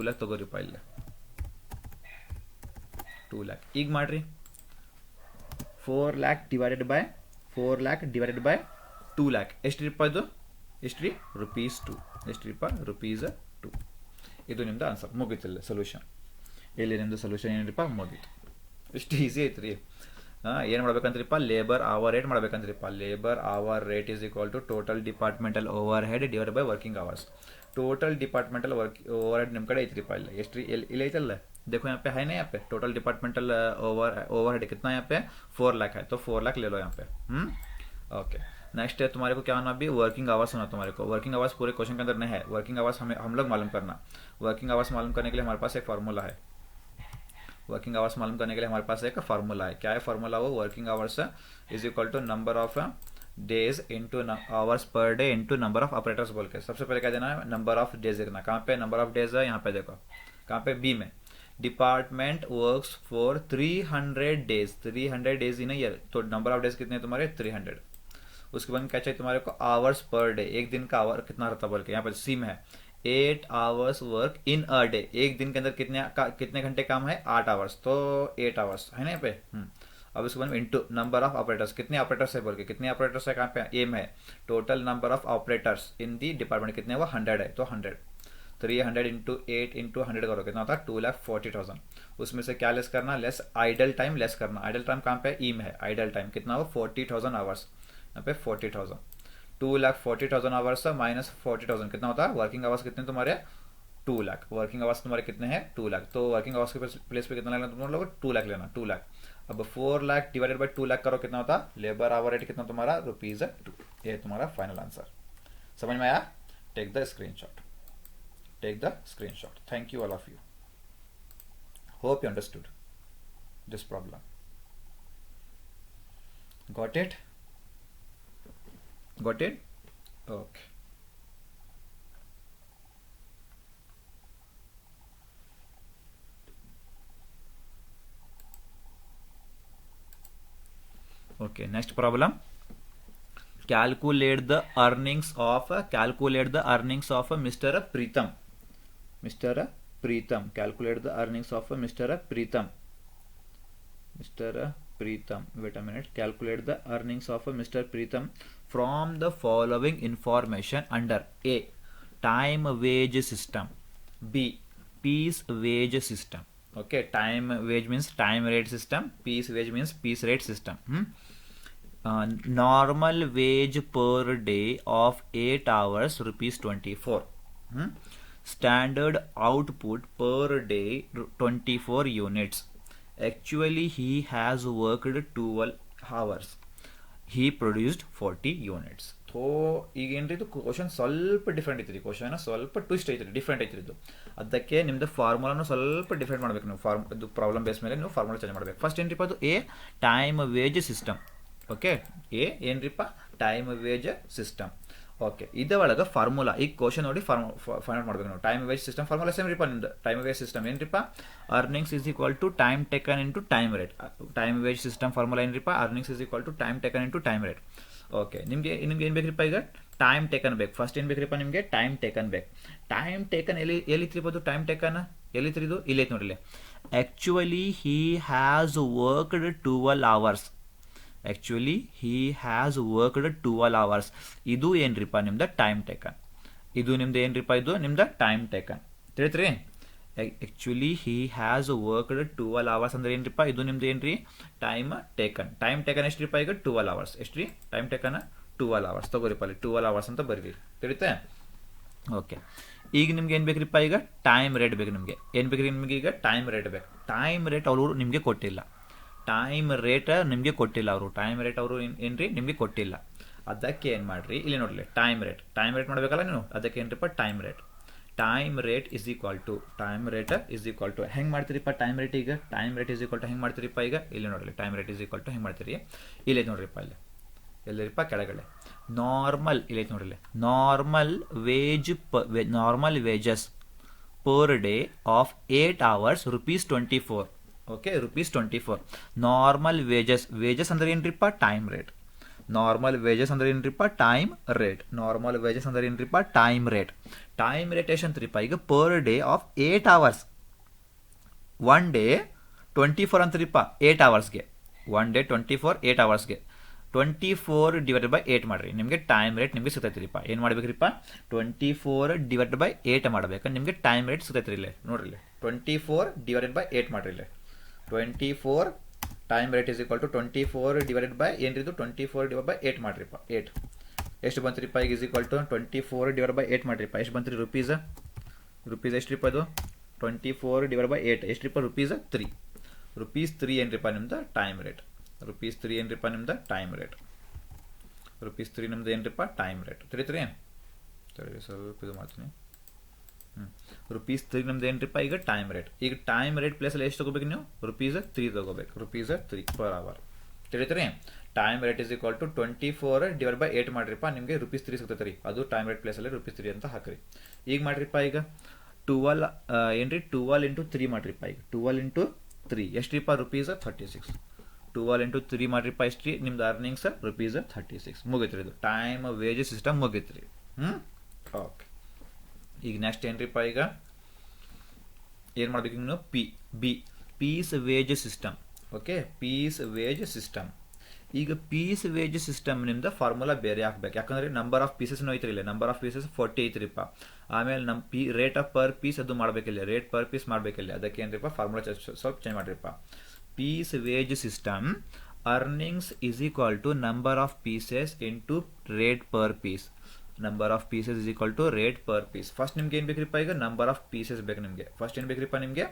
lakh ತಗೋರಿಪ್ಪ ಇಲ್ಲೇ 2 lakh. ಈಗ ಮಾಡ್ರಿ 4 lakh ಡಿವೈಡೆಡ್ ಬೈ 2 lakh ಎಷ್ಟ್ರಿಪ್ಪ ಇದು ಎಷ್ಟು ರೀ ₹2 ಎಷ್ಟ್ರಿಪ್ಪ ₹2 ಇದು ನಿಮ್ದು ಆನ್ಸರ್ ಮುಗೀತಿಲ್ಲ ಸೊಲ್ಯೂಷನ್ ಇಲ್ಲಿ ನಿಮ್ದು ಸೊಲ್ಯೂಷನ್ ಏನಿರಪ್ಪ ಮುಗೀತು ಎಷ್ಟು ಈಸಿ ಐತೆ ರೀ. ಏನು ಮಾಡ್ಬೇಕಂದ್ರಿಪ್ಪ ಲೇಬರ್ ಅವರ್ ರೇಟ್ ಮಾಡ್ಬೇಕಂದ್ರಿಪ್ಪ labour hour rate is equal to total departmental overhead divide by working hours. Total departmental work overhead निम कड़े ऐत्रिपा ಎಷ್ಟು ಇಲ್ಲಿ ಐತಲ್ಲ देखो यहाँ पे है ना यहाँ पे टोटल डिपार्टमेंटल ओवरहेड कितना यहाँ पे 4 लाख है तो 4 लाख ले लो यहाँ पे ओके. नेक्स्ट है तुम्हारे को क्या होना अभी वर्किंग आवर्स होना तुम्हारे को. वर्किंग आवर्स पूरे क्वेश्चन के अंदर नहीं है. वर्किंग आवर्स हम लोग मालूम करना. वर्किंग आवर्स मालूम करने के लिए हमारे पास एक फार्मूला है. वर्किंग आवर्स मालूम करने के लिए हमारे पास एक फार्मूला है. क्या है फार्मूला वो working hours is equal to number of days into hours per day into number of operators बोल के. सबसे पहले क्या देना है नंबर ऑफ डेज देखना. कहाँ पे नंबर ऑफ डेज है यहाँ पे देखो कहाँ पे बी में department works for 300 days 300 days in year तो नंबर ऑफ डेज कितने हैं तुम्हारे 300. उसके बाद क्या चाहिए तुम्हारे को आवर्स पर डे एक दिन का आवर कितना रहता बोल के यहाँ पर सी में है 8 hours work in a day. एक दिन के अंदर कितने घंटे काम है 8 आवर्स तो 8 आवर्स है ना यहाँ पे. अब इसके बाद इंटू नंबर ऑफ ऑपरेटर्स कितने ऑपरेटर्स है बोल के कितने ऑपरेटर्स है कहाँ पे एम है total number of operators in the department कितने वो 100 है तो 100 300 इंटू 8 इंटू 100 करो कितना होता है 2,40,000. उसमें से क्या लेस करना लेस आइडल टाइम लेस करना. आइडल टाइम कहाँ पे ई में है आइडल टाइम कितना हो 40,000 आवर्स यहाँ पे 40,000 2,40,000 आवर्स माइनस 40,000 कितना होता है वर्किंग आवर्स कितने तुम्हारे 2 लाख. वर्किंग आवर्स तुम्हारे कितने हैं 2 लाख तो वर्किंग आवर्स के प्लेस पे कितना लेना तुम लोग 2 लाख लेना 2 लाख. अब 4 लाख डिवाइडेड बाय 2 लाख करो कितना होता लेबर आवर रेट कितना तुम्हारा ₹2. ये तुम्हारा फाइनल आंसर. समझ में आया. Take the screenshot. Thank you all of you. Hope you understood this problem. Got it? Okay. Okay, next problem. Calculate the earnings of Mr. Preetham. Calculate the earnings of Mr. Preetham. Wait a minute. Calculate the earnings of Mr. Preetham from the following information under A. Time wage system. B. Piece wage system. Okay. Time wage means time rate system. Piece wage means piece rate system. Normal wage per day of 8 hours ₹24. Standard output per day 24 units. Actually he has worked 12 hours. He produced 40 units. तो ಈಗ ಏನ್ರಿ ಇದು question ಸ್ವಲ್ಪ different ಐತ್ರಿ. Question ಸ್ವಲ್ಪ twist ಐತ್ರಿ different ಐತ್ರಿ ಇದು. ಅದಕ್ಕೆ ನಿಮ್ದು ಫಾರ್ಮುಲಾನು ಸ್ವಲ್ಪ ಡಿಫ್ರೆಂಟ್ ಮಾಡ್ಬೇಕು ನೀವು. ಇದು ಪ್ರಾಬ್ಲಮ್ ಬೇಸ್ ಮೇಲೆ ನೀವು ಫಾರ್ಮುಲಾ ಚೇಂಜ್ ಮಾಡ್ಬೇಕು. ಫಸ್ಟ್ ಏನ್ರಿಪ್ಪ ಅದು a time wage system. Okay a ಏನ್ರಿಪ್ಪ ಟೈಮ್ ವೇಜ್ ಸಿಸ್ಟಮ್. ಓಕೆ ಇದೇ ಒಳಗೆ ಫಾರ್ಮುಲಾ ಈಗ ಕ್ವಶನ್ ನೋಡಿ ಫೈಂಡ್ ಔಟ್ ಮಾಡ್ಬೇಕು ನಾವು time wage system formula same ರೀಪ ನಿಮ್ದು ಟೈಮ್ ವೇಜ್ ಸಿಸ್ಟಮ್ ಏನ್ರಿಪ್ಪ earnings is equal to time taken into time rate time wage system formula ಏನ್ರಿಪ್ಪ earnings is equal to time taken into time rate okay ನಿಮಗೆ ಏನು ಬೇಕ್ರಿಪ್ಪ ಈಗ time taken ಬೇಕು first ಏನು ಬೇಕ್ರಿಪ್ಪ ನಿಮಗೆ ಟೈಮ್ ಟೇಕನ್ ಬೇಕು time taken ಎಲ್ಲಿತ್ತಿರ್ಬೋದು time taken ಎಲ್ಲಿತ್ತಿರಿದು ಇಲ್ಲೈತೆ ನೋಡಿಲ್ಲ actually he has worked 12 hours actually he has worked 12 hours ಇದು ಏನ್ರಿಪ್ಪ ನಿಮ್ದು ಟೈಮ್ ಟೇಕನ್ ಇದು ನಿಮ್ದು ಏನ್ರಿಪ್ಪ ಇದು ನಿಮ್ದು ಟೈಮ್ ಟೇಕನ್ ತಿಳಿತ್ರಿ actually he has worked 12 hours ಅಂದ್ರೆ ಏನ್ರಿಪ್ಪ ಇದು ನಿಮ್ದು ಏನ್ರಿ ಟೈಮ್ ಟೇಕನ್ ಎಷ್ಟ್ರಿಪ್ಪ ಈಗ 12 hours ಎಷ್ಟ್ರಿ ಟೈಮ್ ಟೇಕನ್ 12 hours ತಗೋರಿಪ್ಪ ಅಲ್ಲಿ 12 hours ಅಂತ ಬರೀರಿ ತಿಳಿತೆ ಓಕೆ ಈಗ ನಿಮ್ಗೆ ಏನು ಬೇಕ್ರಿಪ್ಪ ಈಗ ಟೈಮ್ ರೇಟ್ ಬೇಕು ನಿಮಗೆ ಏನು ಬೇಕ್ರಿ ನಿಮಗೆ ಈಗ ಟೈಮ್ ರೇಟ್ ಬೇಕು ಟೈಮ್ ರೇಟ್ ಅವರು ನಿಮಗೆ ಕೊಟ್ಟಿಲ್ಲ ಟೈಮ್ ರೇಟ್ ನಿಮಗೆ ಕೊಟ್ಟಿಲ್ಲ ಅವರು ಟೈಮ್ ರೇಟ್ ಅವರು ಏನ್ರಿ ನಿಮಗೆ ಕೊಟ್ಟಿಲ್ಲ ಅದಕ್ಕೆ ಏನು ಮಾಡ್ರಿ ಇಲ್ಲಿ ನೋಡ್ರಿ ಟೈಮ್ ರೇಟ್ ಮಾಡಬೇಕಲ್ಲ ನೀವು ಅದಕ್ಕೆ ಏನ್ರಿಪ್ಪ time rate is equal to ಹೆಂಗೆ ಮಾಡ್ತೀರಿಪ್ಪ ಟೈಮ್ ರೇಟ್ ಈಗ time rate is equal to ಹೆಂಗೆ ಮಾಡ್ತೀರಿಪ್ಪ ಈಗ ಇಲ್ಲಿ ನೋಡ್ರಿ time rate is equal to ಹೆಂಗೆ ಮಾಡ್ತೀರಿ ಇಲ್ಲಿ ನೋಡ್ರಿಪ್ಪ ಇಲ್ಲಿ ಎಲ್ಲಿರಿಪ್ಪ ಕೆಳಗಡೆ ನಾರ್ಮಲ್ ಇಲ್ಲಿ ನೋಡ್ರಿ normal wages per day of 8 hours ₹24 okay ₹24 normal wages ಅಂದ್ರೆ ಏನ್ರಿಪ್ಪ ಟೈಮ್ ರೇಟ್ ನಾರ್ಮಲ್ ವೇಜಸ್ ಅಂದ್ರೆ ಏನ್ರಿಪ್ಪ ಟೈಮ್ ರೇಟ್ ಎಷ್ಟಂತ್ರಿಪ್ಪ ಈಗ per day of 8 hours one day 24 ಅಂತ್ರಿಪ್ಪ 8 hours one day 24 8 hours 24 divided by 8 ಮಾಡ್ರಿ ನಿಮಗೆ ಟೈಮ್ ರೇಟ್ ನಿಮಗೆ ಸಿಗ್ತೈತ್ರಿಪ್ಪ ಏನು ಮಾಡ್ಬೇಕ್ರಿಪ್ಪ 24 ಡಿವೈಡೆಡ್ ಬೈ 8 ಮಾಡಬೇಕು ನಿಮಗೆ time rate ಸಿಗ್ತೈತ್ರಿ ಇಲ್ಲಿ ನೋಡ್ರಿ 24 ಡಿವೈಡೆಡ್ ಬೈ 8 ಮಾಡ್ರಿ ಇಲ್ಲಿ 24 time rate is equal to 24 divided by ಏನ್ರಿದು 24 ಡಿವೈಡ್ ಬೈ 8 ಮಾಡ್ರಿಪ್ಪ 8 ಎಷ್ಟು ಬಂತ್ರಿಪ್ಪ ಈಗ is equal to 24 divide by 8 ಮಾಡ್ರಿಪ್ಪ ಎಷ್ಟು ಬಂತ್ರಿ ರುಪೀಸ್ ಎಷ್ಟ್ರಿಪ್ಪ ಅದು 24 ಡಿವೈಡ್ ಬೈ 8 ಎಷ್ಟ್ರಿಪ್ಪ ರುಪೀಸ್ 3 ಏನ್ರಿಪ್ಪ ನಿಮ್ದು ಟೈಮ್ ರೇಟ್ ಏನ್ರಿಪ್ಪ ನಿಮ್ದು ಟೈಮ್ ರೇಟ್ ತಿಳಿತ್ರಿ ಸ್ವಲ್ಪ ಇದು ಮಾಡ್ತೀನಿ ₹3 ನಮ್ದು ಏನ್ರಿಪ್ಪ ಈಗ ಟೈಮ್ ರೇಟ್ ಪ್ಲೇಸಲ್ಲಿ ಎಷ್ಟು ತಗೋಬೇಕು ನೀವು ₹3 ತಗೋಬೇಕು ₹3 per hour ತಿಳಿತ್ರಿ time rate is equal to 24 divide by 8 ಮಾಡ್ರಿಪ್ಪ ನಿಮಗೆ ₹3 ಸಿಗ್ತೈತೆ ರೀ ಅದು ಟೈಮ್ ರೇಟ್ ಪ್ಲೇಸಲ್ಲಿ ₹3 ಅಂತ ಹಾಕ್ರಿ ಈಗ ಮಾಡ್ರಿಪ್ಪ ಈಗ 12 ಏನ್ರಿ 12 ಇಂಟು 3 ಮಾಡ್ರಿಪ್ಪ ಈಗ 12 ಇಂಟು 3 ಎಷ್ಟ್ರಿಪ್ಪ ₹36 12 ಇಂಟು 3 ಮಾಡ್ರಿಪ್ಪ ಎಷ್ಟ್ರಿ ನಿಮ್ದು ಅರ್ನಿಂಗ್ಸ್ ₹36 ಮುಗಿತ್ರಿ ಇದು ಟೈಮ್ ವೇಜ್ ಸಿಸ್ಟಮ್ ಮುಗಿತ್ರಿ ಓಕೆ ಈಗ ನೆಕ್ಸ್ಟ್ ಏನ್ರಿಪ್ಪ ಈಗ ಏನು ಮಾಡ್ಬೇಕು ನೀವು piece wage system okay piece wage system ಈಗ ಪೀಸ್ ವೇಜ್ ಸಿಸ್ಟಮ್ ನಿಮ್ದು ಫಾರ್ಮುಲಾ ಬೇರೆ ಹಾಕ್ಬೇಕು ಯಾಕಂದ್ರೆ ನಂಬರ್ ಆಫ್ ಪೀಸಸ್ ಐತ್ರಿ ಇಲ್ಲ ನಂಬರ್ ಆಫ್ ಪೀಸಸ್ 40 ಐತ್ರಿಪ್ಪ ಆಮೇಲೆ ನಮ್ಮ ರೇಟ್ ಆಫ್ ಪರ್ ಪೀಸ್ ಅದು ಮಾಡ್ಬೇಕಿಲ್ಲ ರೇಟ್ ಪರ್ ಪೀಸ್ ಮಾಡ್ಬೇಕಿಲ್ಲ ಅದಕ್ಕೆ ಏನ್ರಿಪ್ಪ ಫಾರ್ಮುಲಾ ಸ್ವಲ್ಪ ಚೇಂಜ್ ಮಾಡ್ರಿಪ್ಪ piece wage system earnings is equal to number of pieces into rate per piece number of pieces is equal to rate per piece first ನಿಮ್ಗೆ ಏನು ಬೇಕ್ರಿಪ್ಪ ಈಗ ನಂಬರ್ ಆಫ್ ಪೀಸಸ್ ಬೇಕು ನಿಮಗೆ ಫಸ್ಟ್ ಏನು ಬೇಕ್ರಿಪ್ಪ ನಿಮಗೆ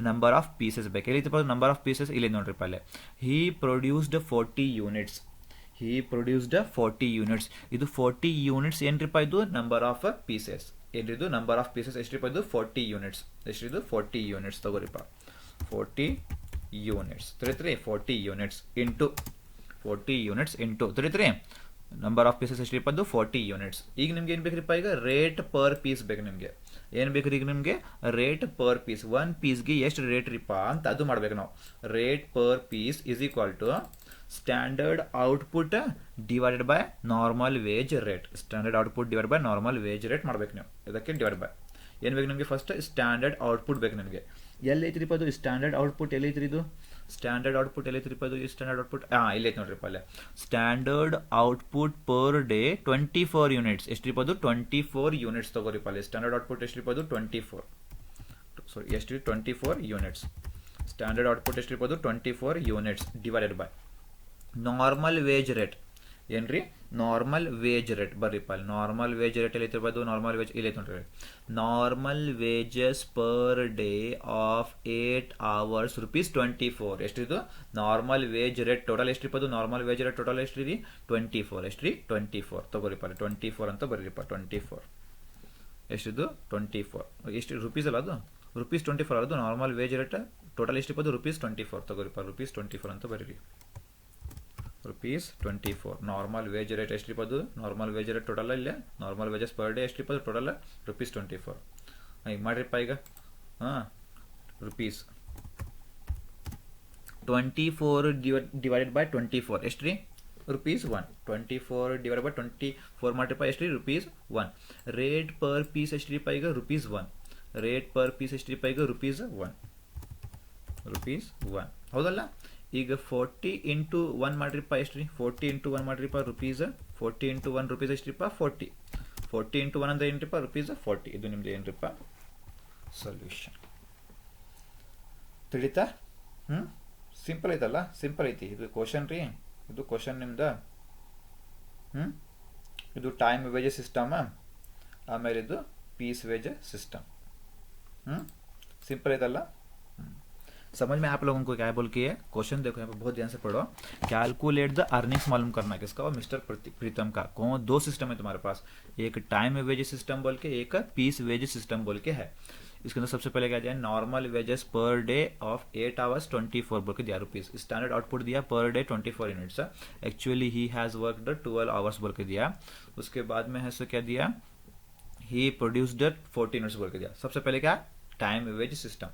ನಂಬರ್ ಆಫ್ ಪೀಸಸ್ ಬೇಕು ಎಲ್ಲಿತ್ತಪ್ಪ number of pieces ಇಲ್ಲಿ ನೋಡ್ರಿಪ್ಪ ಅಲ್ಲೇ ಹಿ ಪ್ರೊಡ್ಯೂಸ್ಡ್ 40 units ಇದು 40 units ಏನ್ರಿಪ್ಪ ಇದು ನಂಬರ್ ಆಫ್ ಪೀಸಸ್ ಏನ್ರಿದು ನಂಬರ್ ಆಫ್ ಪೀಸಸ್ ಎಷ್ಟ್ರಿಪ್ಪ ಇದು 40 units ಎಷ್ಟ್ರಿದು 40 units ತಗೋರಿಪ್ಪ 40 units ತಿಳಿತ್ರಿ 40 units ಇಂಟು ತಿಳಿತ್ರಿ ನಂಬರ್ ಆಫ್ ಪೀಸಸ್ ಎಷ್ಟ್ರಿಪ್ಪ ಅದು 40 units ಈಗ ನಿಮ್ಗೆ ಏನು ಬೇಕ್ರಿಪ್ಪ ಈಗ ರೇಟ್ ಪರ್ ಪೀಸ್ ಬೇಕು ನಿಮಗೆ ಏನು ಬೇಕ್ರಿ ಈಗ ನಿಮಗೆ ರೇಟ್ ಪರ್ ಪೀಸ್ ಒನ್ ಪೀಸ್ಗೆ ಎಷ್ಟು ರೇಟ್ ರೀಪ್ಪ ಅಂತ ಅದು ಮಾಡ್ಬೇಕು ನಾವು rate per piece is equal to standard output divided by normal wage rate ಮಾಡ್ಬೇಕು ನೀವು ಇದಕ್ಕೆ ಡಿವೈಡ್ ಬೈ ಏನು ಬೇಕು ನಿಮಗೆ ಫಸ್ಟ್ ಸ್ಟ್ಯಾಂಡರ್ಡ್ ಔಟ್ಪುಟ್ ಬೇಕು ನಿಮಗೆ ಎಲ್ಲೈತ್ರಿಪ್ಪ ಅದು ಸ್ಟ್ಯಾಂಡರ್ಡ್ ಔಟ್ಪುಟ್ ಎಲ್ಲೈತ್ರಿ ಇದು ಸ್ಟ್ಯಾಂಡರ್ಡ್ ಔಟ್ಪುಟ್ ಎಲ್ಲೈತ್ರಿಪ್ಪ ಅದು ಸ್ಟ್ಯಾಂಡರ್ಡ್ ಔಟ್ಪುಟ್ ಇಲ್ಲೈತೆ ನೋಡ್ರಿಪ್ಪ ಅಲ್ಲೇ standard output per day 24 units ಎಷ್ಟ್ರಿಪ್ಪ ಅದು 24 units ತಗೋರಿಪ್ಪ ಅಲ್ಲಿ ಸ್ಟ್ಯಾಂಡರ್ಡ್ ಔಟ್ಪುಟ್ ಎಷ್ಟ್ರಿಪ್ಪ ಅದು 24 units ಸ್ಟ್ಯಾಂಡರ್ಡ್ ಔಟ್ಪುಟ್ ಎಷ್ಟ್ರಿಪ್ಪ ಅದು 24 units divided by normal wage rate ಏನ್ರಿ ನಾರ್ಮಲ್ ವೇಜ್ ರೇಟ್ ಬರ್ರಿಪ್ಪ ಅಲ್ಲಿ ನಾರ್ಮಲ್ ವೇಜ್ ರೇಟ್ ಎಲ್ಲಿ ಐತಿರ್ಬೋದು ನಾರ್ಮಲ್ ವೇಜ್ ಇಲ್ಲಿ ಐತೆ ನೋಡ್ರಿ normal wages per day of 8 hours ₹24 ಎಷ್ಟಿದು ನಾರ್ಮಲ್ ವೇಜ್ ರೇಟ್ ಟೋಟಲ್ ಎಷ್ಟ್ರಿಪ್ಪದು ನಾರ್ಮಲ್ ವೇಜ್ ರೇಟ್ ಟೋಟಲ್ ಎಷ್ಟ್ರಿ 24 ಎಷ್ಟ್ರಿ 24 ತಗೋರಿಪ್ಪ ಅಲ್ಲಿ 24 ಅಂತ ಬರೀರಿಪ್ಪ 24 ಎಷ್ಟಿದು 24 ಎಷ್ಟು ರುಪೀಸ್ ಅಲ್ಲ ಅದು ₹24 ಅದು ನಾರ್ಮಲ್ ವೇಜ್ ರೇಟ್ ಟೋಟಲ್ ಎಷ್ಟಿಪ್ಪದು ₹24 ತಗೋರಿಪ್ಪ ₹24 ಅಂತ ಬರೀರಿ ರುಪೀಸ್ 24. ನಾರ್ಮಲ್ ವೇಜ್ ರೇಟ್ ಎಷ್ಟು ಇಪ್ಪದು? ನಾರ್ಮಲ್ ವೇಜ್ ರೇಟ್ ಟೋಟಲ್ ಇಲ್ಲೇ ನಾರ್ಮಲ್ ವೇಜಸ್ ಪರ್ ಡೇ ಎಷ್ಟು ಇಪ್ಪದು? Total rupees 24. ಈಗ ಮಾಡಿರಿಪ್ಪ ಈಗ ಹಾಂ ರುಪೀಸ್ 24 ಡಿವೈಡೆಡ್ ಬೈ 24 ಎಷ್ಟು ರೀ? ರುಪೀಸ್ 1. 24 ಡಿವೈಡ್ ಬೈ 24 ಮಾಡಿರಿಪ್ಪ ಎಷ್ಟು ರೀ? ರುಪೀಸ್ 1. ರೇಟ್ ಪರ್ ಪೀಸ್ ಎಷ್ಟು ರೀಪ್ಪ ಈಗ? ರುಪೀಸ್ 1. ರೇಟ್ ಪರ್ ಪೀಸ್ ಎಷ್ಟು ರೀಪ್ಪ ಈಗ? ರುಪೀಸ್ 1. ರುಪೀಸ್ 1 ಹೌದಲ್ಲ? ಈಗ 40 ಇಂಟು 1 ಮಾಡಿರಿಪ್ಪ ಎಷ್ಟು ರೀ? 40 ಇಂಟು 1 ಮಾಡಿರಿಪ್ಪ ರುಪೀಸ್ 40 ಇಂಟು 1 ರುಪೀಸ್ ಎಷ್ಟ್ರಿಪ್ಪ? 40. 40 ಇಂಟು 1 ಅಂದ್ರೆ ಏನ್ರಿಪ್ಪ? ರುಪೀಸ್ 40. ಇದು ನಿಮ್ದು ಏನ್ರಿಪ್ಪ? ಸೊಲ್ಯೂಷನ್. ತಿಳಿತಾ? ಸಿಂಪಲ್ ಐತಲ್ಲ? ಸಿಂಪಲ್ ಐತಿ. ಇದು ಕ್ವಶನ್ ರೀ, ಇದು ಕ್ವಶನ್ ನಿಮ್ದು. ಇದು ಟೈಮ್ ವೇಜಸ್ ಸಿಸ್ಟಮ್, ಆಮೇಲೆ ಇದು पीस वेज सिस्टम. सिंपल है तल्ला. समझ में आप लोगों को क्या बोल के है? क्वेश्चन देखो यहाँ पे बहुत ध्यान से पढ़ो. कैलकुलेट द अर्निंग्स मालूम करना है किसका? मिस्टर प्रीतम का. कौन? दो सिस्टम है तुम्हारे पास, एक टाइम वेज सिस्टम बोल के, एक पीस वेज सिस्टम बोल के है. इसके अंदर सबसे पहले क्या दिया? Normal wages per day of 8 hours 24 बोल के दिया रुपीज. स्टैंडर्ड आउटपुट दिया per day 24 units. Actually he has worked 12 hours बोल के दिया. उसके बाद में है सो क्या दिया? ही प्रोड्यूस्ड 40 यूनिट्स बोल के दिया. सबसे पहले क्या? Time wage system.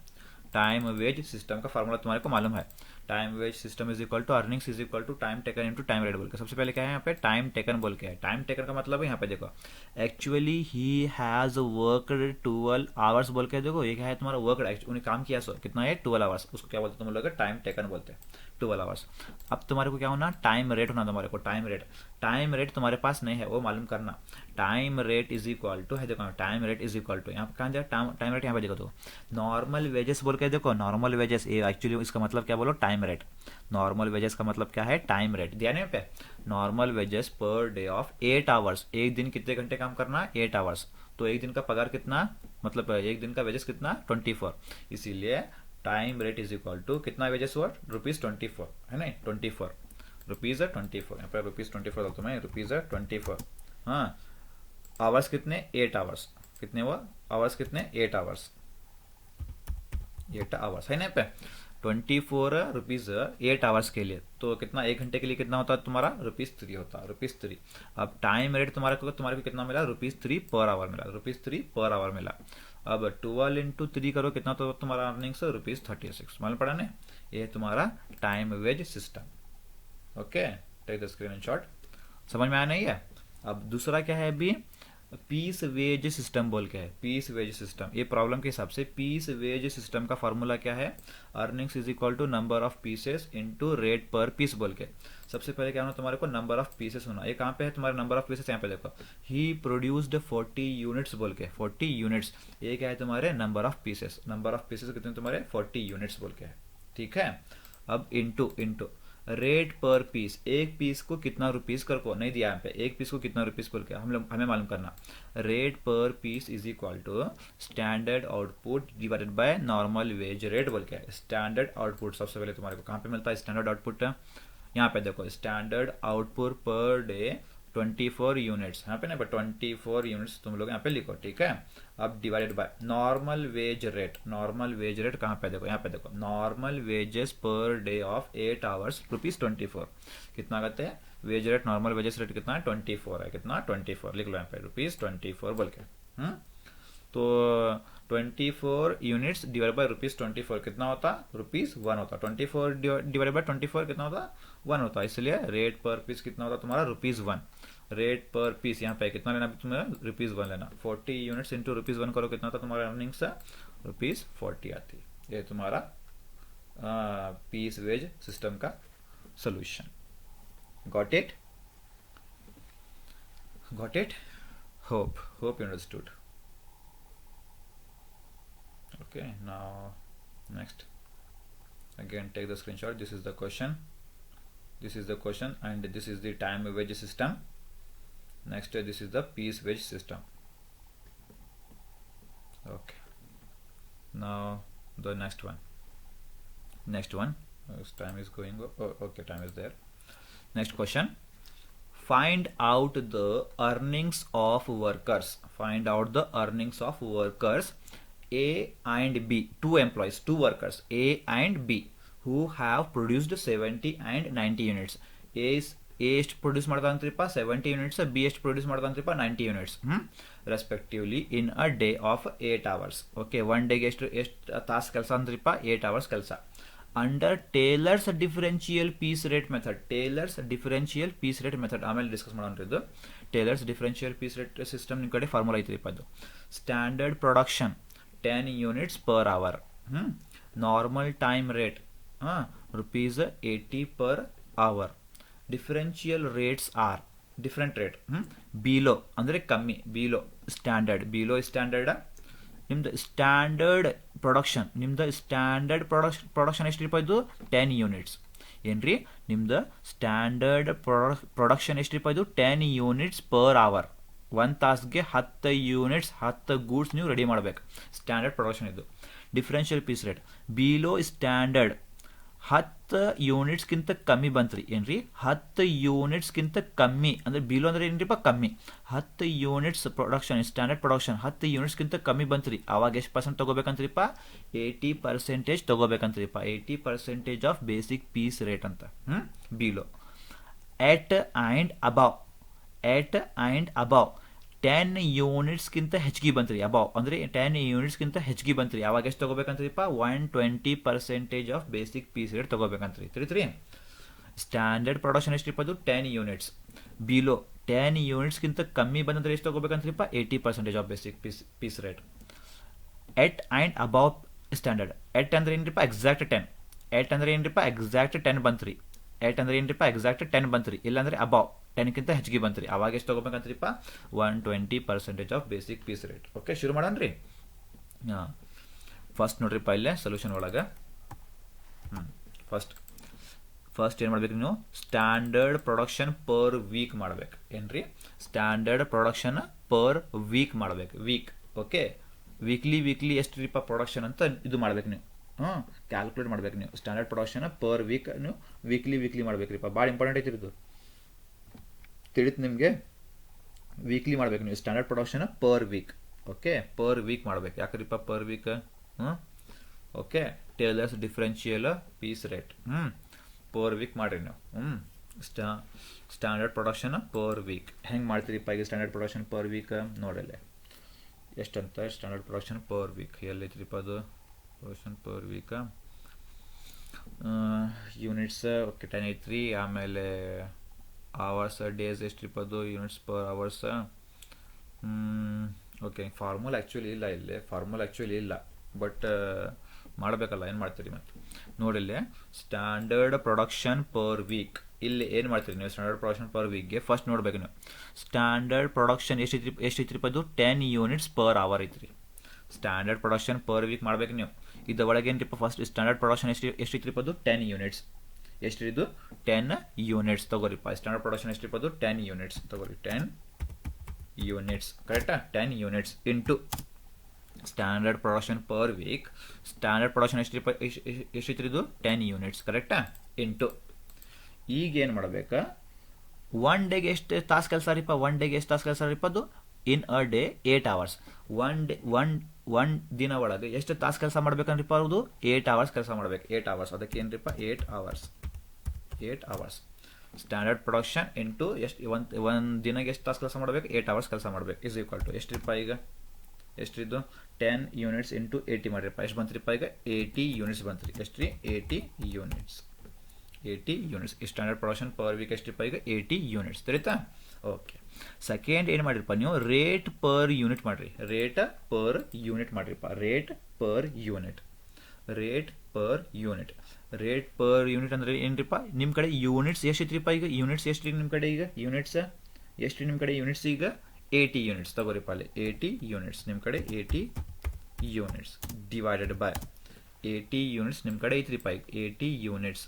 Time wage system का फॉर्मूला तुम्हारे को मालूम है. Time wage system is equal to earnings is equal to time taken into time rate बोल के. सबसे पहले क्या है यहाँ पे? टाइम टेकन बोल के है. टाइम टेकन का मतलब है यहाँ पे देखो, actually he has worked 12 hours बोल के. देखो ये क्या है तुम्हारा? वर्कड. उन्हें काम किया सो कितना है? 12 आवर्स. उसको क्या बोलते हैं तुम लोग? टाइम टेकन बोलते हैं. 12 आवर्स. अब तुम्हारे को क्या होना? टाइम रेट होना तुम्हारे को. Time rate. टाइम रेट तुम्हारे पास नहीं है, वो मालूम करना. Time rate is equal to है, देखो time rate is equal to, यहाँ पे कहाँ दिया? टाइम रेट यहाँ पे देखो तो नॉर्मल वेजेस बोल के. देखो नॉर्मल वेजेस, ये एक्चुअली इसका मतलब क्या बोलो? Time rate. नॉर्मल वेजेस का मतलब क्या है? Time rate. दिया नहीं पे? Normal wages per day of 8 hours. एक दिन कितने घंटे काम करना है? 8 आवर्स. तो एक दिन का पगार कितना? मतलब एक दिन का वेजेस कितना? 24. इसीलिए time rate is equal to कितना वेजेस हुआ? रुपीज 24 है ना? 24 रुपीज 24. यहाँ पर रुपीज 24 डालता हूँ मैं. रुपीज 24. हाँ, आवर्स कितने? 8 आवर्स. कितने हुआ? आवर्स कितने? 8 आवर्स. 8 आवर्स है ना पे? 24 रुपीज 8 आवर्स के लिए. तो कितना? एक घंटे के लिए कितना होता है तुम्हारा? रुपीज 3 होता है. रुपीज 3. अब टाइम रेट तुम्हारे को कितना मिला? रुपीज 3 पर आवर मिला. रुपीज 3 पर आवर मिला. अब 12 इंटू 3 करो, कितना तो तुम्हारा अर्निंग्स? रुपीज 36. मालूम पड़ा ना? ये तुम्हारा time wage system. Okay, take the screenshot. समझ में आया नहीं है? अब दूसरा क्या है अभी? पीस वेज सिस्टम बोल के है. Piece wage system. ये प्रॉब्लम के हिसाब से पीस वेज सिस्टम का फॉर्मूला क्या है? Earnings is equal to number of pieces into rate per piece बोल के. सबसे पहले क्या होना तुम्हारे को? नंबर ऑफ पीसेस होना. ये कहाँ पे है तुम्हारा नंबर ऑफ पीसेस? यहाँ पे देखो, ही प्रोड्यूस्ड 40 यूनिट्स बोल के. 40 यूनिट्स. ये क्या है तुम्हारे? Number of pieces. Number of pieces कितने तुम्हारे? 40 यूनिट्स बोल के है. ठीक है. अब इंटू रेट पर पीस. एक पीस को कितना रुपीस कर को नहीं दिया यहाँ पे. एक पीस को कितना रुपीस बोल के हमें मालूम करना. Rate per piece is equal to standard output divided by normal wage rate बोल के. स्टैंडर्ड आउटपुट सबसे पहले तुम्हारे को कहाँ पे मिलता है? स्टैंडर्ड आउटपुट यहाँ पे देखो, standard output per day 24 units. यहाँ पे ना 24 यूनिट्स तुम लोग यहाँ पे लिखो. ठीक है. अब divided by normal wage rate. Normal wage rate कहाँ पे? देखो यहाँ पे देखो, normal wages per day of 8 hours rupees 24. कितना कहते हैं? Wage rate, normal wages rate कितना है? 24 है. कितना? 24 लिख लो यहाँ पे. रुपीज 24 बोल के. तो 24 यूनिट्स डिवाइड बाय रुपीज 24 कितना होता? रुपीज 1 होता. 24 डिवाइड बाय 24 कितना होता? 1 होता. इसलिए रेट पर पीस कितना होता तुम्हारा? रुपीज 1. रेट पर पीस यहाँ पे कितना लेना तुम्हें? रुपीज 1 लेना. 40 यूनिट्स इंटू रुपीज 1 करो, कितना होता तुम्हारा अर्निंग्स? रुपीज 40 आती. ये तुम्हारा पीस वेज सिस्टम का solution. Got it? Got it? Hope you understood. Okay, now next, again take the screenshot. This is the question. This is the question and this is the time wage system. Next, this is the piece wage system. Okay, now the next one. Time is going. Oh, okay, time is there. Next question. Find out the earnings of workers. Find out the earnings of workers A and B. Two employees, two workers A and B who have produced 70 and 90 units. A ಎಷ್ಟು produce ಮಾಡ್ತಾನಂತ್ರಿಪ್ಪ 70 units, B ಎಷ್ಟು produce ಮಾಡ್ತಾನಂತ್ರಿಪ್ಪ 90 units respectively in a day of 8 hours. Okay, one ಡೇಗೆ ಎಷ್ಟು ತಾಸು ಕೆಲಸ ಅಂದ್ರಿಪ್ಪ 8 hours ಕೆಲಸ. Under Taylor's differential piece rate method, Taylor's differential piece rate method ಆಮೇಲೆ ಡಿಸ್ಕಸ್ ಮಾಡೋದು. Taylor's differential piece rate system ನಿಮ್ಮ ಕಡೆ ಫಾರ್ಮುಲಾ ಐತ್ರಿಪ್ಪ ಅದು. Standard production 10 units per hour, normal time rate rupees 80 per hour. Differential rates are different rate. Below ಅಂದರೆ ಕಮ್ಮಿ, below standard, below standard ನಿಮ್ದು standard production, ನಿಮ್ದು ಸ್ಟ್ಯಾಂಡರ್ಡ್ ಪ್ರೊಡಕ್ಷನ್ ಎಷ್ಟಿರಪ್ಪ ಇದು 10 units ಏನ್ರಿ, ನಿಮ್ದು ಸ್ಟ್ಯಾಂಡರ್ಡ್ ಪ್ರೊಡಕ್ಷನ್ ಎಷ್ಟಿರಪ್ಪ ಇದು 10 ಯೂನಿಟ್ಸ್ ಪರ್ ಅವರ್. ಒಂದು ತಾಸಿಗೆ 10 ಯೂನಿಟ್ಸ್ 10 ಗೂಡ್ಸ್ ನೀವು ರೆಡಿ ಮಾಡಬೇಕು, ಸ್ಟ್ಯಾಂಡರ್ಡ್ ಪ್ರೊಡಕ್ಷನ್ ಇದು. Differential piece rate below standard 10 ಯೂನಿಟ್ಸ್ಗಿಂತ ಕಮ್ಮಿ ಬಂತ್ರಿ ಏನ್ರಿ, 10 ಯೂನಿಟ್ಸ್ಗಿಂತ ಕಮ್ಮಿ ಅಂದರೆ ಬಿಲೋ ಅಂದ್ರೆ ಏನ್ರಿಪ್ಪ ಕಮ್ಮಿ. 10 ಯೂನಿಟ್ಸ್ ಪ್ರೊಡಕ್ಷನ್, ಸ್ಟ್ಯಾಂಡರ್ಡ್ ಪ್ರೊಡಕ್ಷನ್ 10 ಯೂನಿಟ್ಸ್ಗಿಂತ ಕಮ್ಮಿ ಬಂತ್ರಿ, ಅವಾಗ ಎಷ್ಟು ಪರ್ಸೆಂಟ್ ತೊಗೋಬೇಕಂತ್ರಿಪ್ಪ 80% ತೊಗೋಬೇಕಂತ್ರಿಪ್ಪ. 80% ಆಫ್ ಬೇಸಿಕ್ ಪೀಸ್ ರೇಟ್ ಅಂತ. Below at and above, at and above 10 ಯೂನಿಟ್ಸ್ಗಿಂತ ಹೆಚ್ಚಿಗೆ ಬಂತ್ರಿ, ಅಬವ್ ಅಂದರೆ 10 ಯೂನಿಟ್ಸ್ಗಿಂತ ಹೆಚ್ಚಿಗೆ ಬಂತ್ರಿ, ಅವಾಗ ಎಷ್ಟು ತೊಗೋಬೇಕಂತ್ರಿಪ್ಪ 120% ಆಫ್ ಬೇಸಿಕ್ ಪೀಸ್ ರೇಟ್ ತೊಗೋಬೇಕಂತ್ರಿ. ತಿಳಿತ್ರಿ. ಸ್ಟ್ಯಾಂಡರ್ಡ್ ಪ್ರೊಡಕ್ಷನ್ ಎಷ್ಟಿಪ್ಪ ಅದು 10 ಯೂನಿಟ್ಸ್. ಬಿಲೋ 10 ಯೂನಿಟ್ಸ್ಗಿಂತ ಕಮ್ಮಿ ಬಂದಂದ್ರೆ ಎಷ್ಟು ತೊಗೋಬೇಕಂತ್ರಿಪ್ಪ 80% of basic piece rate. At and above standard, at ಅಂದ್ರೆ ಏನ್ರಿಪ್ಪ ಎಕ್ಸಾಕ್ಟ್ 10, ಎಟ್ ಅಂದ್ರೆ ಏನ್ರಿಪ್ಪ ಎಕ್ಸಾಕ್ಟ್ 10 ಬಂತ್ರಿ, ಎಟ್ ಅಂದ್ರೆ ಏನ್ರಿಪ್ಪ ಎಕ್ಸಾಕ್ಟ್ 10 ಬಂತ್ರಿ, ಇಲ್ಲಾಂದ್ರೆ ಅಬವ್ 10ಕ್ಕಿಂತ ಹೆಚ್ಚಿಗೆ ಬಂತ್ರಿ, ಅವಾಗ ಎಷ್ಟು ತೊಗೋಬೇಕಂತ್ರಿಪ್ಪ 120% of basic piece rate. Okay, ಶುರು ಮಾಡೋಣ್ರಿ. ಫಸ್ಟ್ ನೋಡ್ರಿಪ್ಪ ಇಲ್ಲೇ ಸೊಲ್ಯೂಷನ್ ಒಳಗೆ ಫಸ್ಟ್ ಏನು ಮಾಡ್ಬೇಕು ನೀವು, ಸ್ಟ್ಯಾಂಡರ್ಡ್ ಪ್ರೊಡಕ್ಷನ್ ಪರ್ ವೀಕ್ ಮಾಡ್ಬೇಕು ಏನ್ರಿ, ಸ್ಟ್ಯಾಂಡರ್ಡ್ ಪ್ರೊಡಕ್ಷನ್ ಪರ್ ವೀಕ್ ಮಾಡ್ಬೇಕು, ವೀಕ್. ಓಕೆ, ವೀಕ್ಲಿ ಎಷ್ಟು ರೀಪ ಪ್ರೊಡಕ್ಷನ್ ಅಂತ ಇದು ಮಾಡ್ಬೇಕು ನೀವು, ಕ್ಯಾಲ್ಕುಲೇಟ್ ಮಾಡ್ಬೇಕು ನೀವು. ಸ್ಟ್ಯಾಂಡರ್ಡ್ ಪ್ರೊಡಕ್ಷನ್ ಪರ್ ವೀಕ್ ನೀವು ವೀಕ್ಲಿ ಮಾಡ್ಬೇಕ್ರಿಪ್ಪ, ಭಾಳ ಇಂಪಾರ್ಟೆಂಟ್ ಐತಿರೋದು, ತಿಳಿತು ನಿಮಗೆ. ವೀಕ್ಲಿ ಮಾಡ್ಬೇಕು ನೀವು standard production per week. Okay, per week ಮಾಡ್ಬೇಕು, ಯಾಕ್ರಿಪ್ಪ per week. Okay, Taylor's differential piece rate per week ಮಾಡ್ರಿ ನೀವು. ಸ್ಟ್ಯಾಂಡರ್ಡ್ ಪ್ರೊಡಕ್ಷನ್ ಪರ್ ವೀಕ್ ಹೆಂಗೆ ಮಾಡ್ತೀರಿಪ್ಪ ಈಗ ಸ್ಟ್ಯಾಂಡರ್ಡ್ ಪ್ರೊಡಕ್ಷನ್ ಪರ್ ವೀಕ್ ನೋಡಲ್ಲೇ ಎಷ್ಟಂತ. ಸ್ಟ್ಯಾಂಡರ್ಡ್ ಪ್ರೊಡಕ್ಷನ್ ಪರ್ ವೀಕ್ ಎಲ್ಲೈತ್ರಿಪ್ಪ ಅದು, production per week units. Okay 10 ಐತ್ರಿ, ಆಮೇಲೆ ಅವರ್ಸ್ ಡೇಸ್ ಎಷ್ಟ್ರಿಪ್ಪ ಅದು units per hours. Okay, formula actually ಇಲ್ಲ ಇಲ್ಲಿ, ಫಾರ್ಮುಲಾ ಆ್ಯಕ್ಚುಲಿ ಇಲ್ಲ, ಬಟ್ ಮಾಡಬೇಕಲ್ಲ, ಏನು ಮಾಡ್ತೀರಿ ಮತ್ತೆ ನೋಡಿಲ್ಲೇ. ಸ್ಟ್ಯಾಂಡರ್ಡ್ ಪ್ರೊಡಕ್ಷನ್ ಪರ್ ವೀಕ್ ಇಲ್ಲಿ ಏನು ಮಾಡ್ತೀರಿ ನೀವು, ಸ್ಟ್ಯಾಂಡರ್ಡ್ ಪ್ರೊಡಕ್ಷನ್ ಪರ್ ವೀಕ್ಗೆ ಫಸ್ಟ್ ನೋಡ್ಬೇಕು ನೀವು. ಸ್ಟ್ಯಾಂಡರ್ಡ್ ಪ್ರೊಡಕ್ಷನ್ ಎಷ್ಟಿತ್ರಿಪ್ಪ ಅದು 10 ಯೂನಿಟ್ಸ್ ಪರ್ ಅವರ್ ಐತ್ರಿ. ಸ್ಟ್ಯಾಂಡರ್ಡ್ ಪ್ರೊಡಕ್ಷನ್ ಪರ್ ವೀಕ್ ಮಾಡ್ಬೇಕು ನೀವು. ಇದು ಒಳಗೆ ಏನ್ರಿಪ್ಪ ಫಸ್ಟ್ ಸ್ಟ್ಯಾಂಡರ್ಡ್ ಪ್ರೊಡಕ್ಷನ್ ಎಷ್ಟಿತ್ರಿಪ್ಪ ಅದು 10 ಯೂನಿಟ್ಸ್. ಎಷ್ಟಿದು 10 ಯೂನಿಟ್ಸ್ ತಗೋರಿಪ್ಪ. ಸ್ಟ್ಯಾಂಡರ್ಡ್ ಪ್ರೊಡಕ್ಷನ್ ಎಷ್ಟಿಪ್ಪ ಅದು 10 ಯೂನಿಟ್ಸ್ ತಗೋರಿ, 10 ಯೂನಿಟ್ಸ್ ಕರೆಕ್ಟಾ. 10 units into standard production per week. Standard production ಎಷ್ಟಿತ್ರಿದು 10 ಯೂನಿಟ್ಸ್ ಕರೆಕ್ಟಾ, ಇಂಟು. ಈಗ ಏನು ಮಾಡ್ಬೇಕಾ, ಒನ್ ಡೇಗೆ ಎಷ್ಟು ತಾಸು ಕೆಲಸ ರೀಪ್ಪ, ಒನ್ ಡೇಗೆ ಎಷ್ಟು ತಾಸು ಕೆಲಸ ರೀಪ್ಪ ಅದು ಇನ್ ಅ ಡೇ 8 ಅವರ್ಸ್. ಒನ್ ದಿನ ಒಳಗೆ ಎಷ್ಟು ತಾಸು ಕೆಲಸ ಮಾಡ್ಬೇಕಂದ್ರಿಪ್ಪ ಅದು 8 ಅವರ್ಸ್ ಕೆಲಸ ಮಾಡ್ಬೇಕು. 8 ಅವರ್ಸ್ ಅದಕ್ಕೆ ಏನ್ರಿಪ್ಪ 8 ಅವರ್ಸ್. ಸ್ಟ್ಯಾಂಡರ್ಡ್ ಪ್ರೊಡಕ್ಷನ್ ಇಂಟು ಎಷ್ಟು ಒಂದು ದಿನಕ್ಕೆ ಎಷ್ಟು ತಾಸು ಕೆಲಸ ಮಾಡ್ಬೇಕು 8 ಅವರ್ಸ್ ಕೆಲಸ ಮಾಡ್ಬೇಕು ಇಸ್ ಈಕ್ವಲ್ ಟು ಎಷ್ಟ್ರಿಪ್ಪ ಈಗ ಎಷ್ಟಿದ್ದು 10 ಯೂನಿಟ್ಸ್ ಇಂಟು 80 ಮಾಡಿರಪ್ಪ. ಎಷ್ಟು ಬಂತ್ರಿಪ್ಪ ಈಗ 80 ಯೂನಿಟ್ಸ್ ಬಂತ್ರಿ. ಎಷ್ಟ್ರಿ 80 units. Standard production per week ಎಷ್ಟಿಪ್ಪ ಈಗ 80 ಯೂನಿಟ್ಸ್ ತಿಳಿತಾ. ಓಕೆ, ಸೆಕೆಂಡ್ ಏನು ಮಾಡಿರಪ್ಪ ನೀವು ರೇಟ್ ಪರ್ ಯೂನಿಟ್ ಮಾಡಿರಿ. ರೇಟ್ ಪರ್ ಯೂನಿಟ್ ಮಾಡಿರಪ್ಪ. ರೇಟ್ ಪರ್ ಯೂನಿಟ್ ಅಂದರೆ ಏನ್ರಿಪ್ಪ, ನಿಮ್ಮ ಕಡೆ ಯೂನಿಟ್ಸ್ ಎಷ್ಟಿತ್ರಿಪ್ಪ ಈಗ, ಯೂನಿಟ್ಸ್ ಎಷ್ಟ್ರಿ ನಿಮ್ಮ ಕಡೆ ಈಗ, ಯೂನಿಟ್ಸ್ ಎಷ್ಟ್ರಿ ನಿಮ್ಮ ಕಡೆ, ಯೂನಿಟ್ಸ್ ಈಗ 80 ಯೂನಿಟ್ಸ್ ತಗೋರಿಪ್ಪ ಅಲ್ಲಿ. 80 ಯೂನಿಟ್ಸ್ ನಿಮ್ಮ ಕಡೆ 80 ಯೂನಿಟ್ಸ್ ಡಿವೈಡೆಡ್ ಬೈ 80 ಯೂನಿಟ್ಸ್ ನಿಮ್ಮ ಕಡೆ ಐತ್ರಿಪ್ಪ ಈಗ 80 ಯೂನಿಟ್ಸ್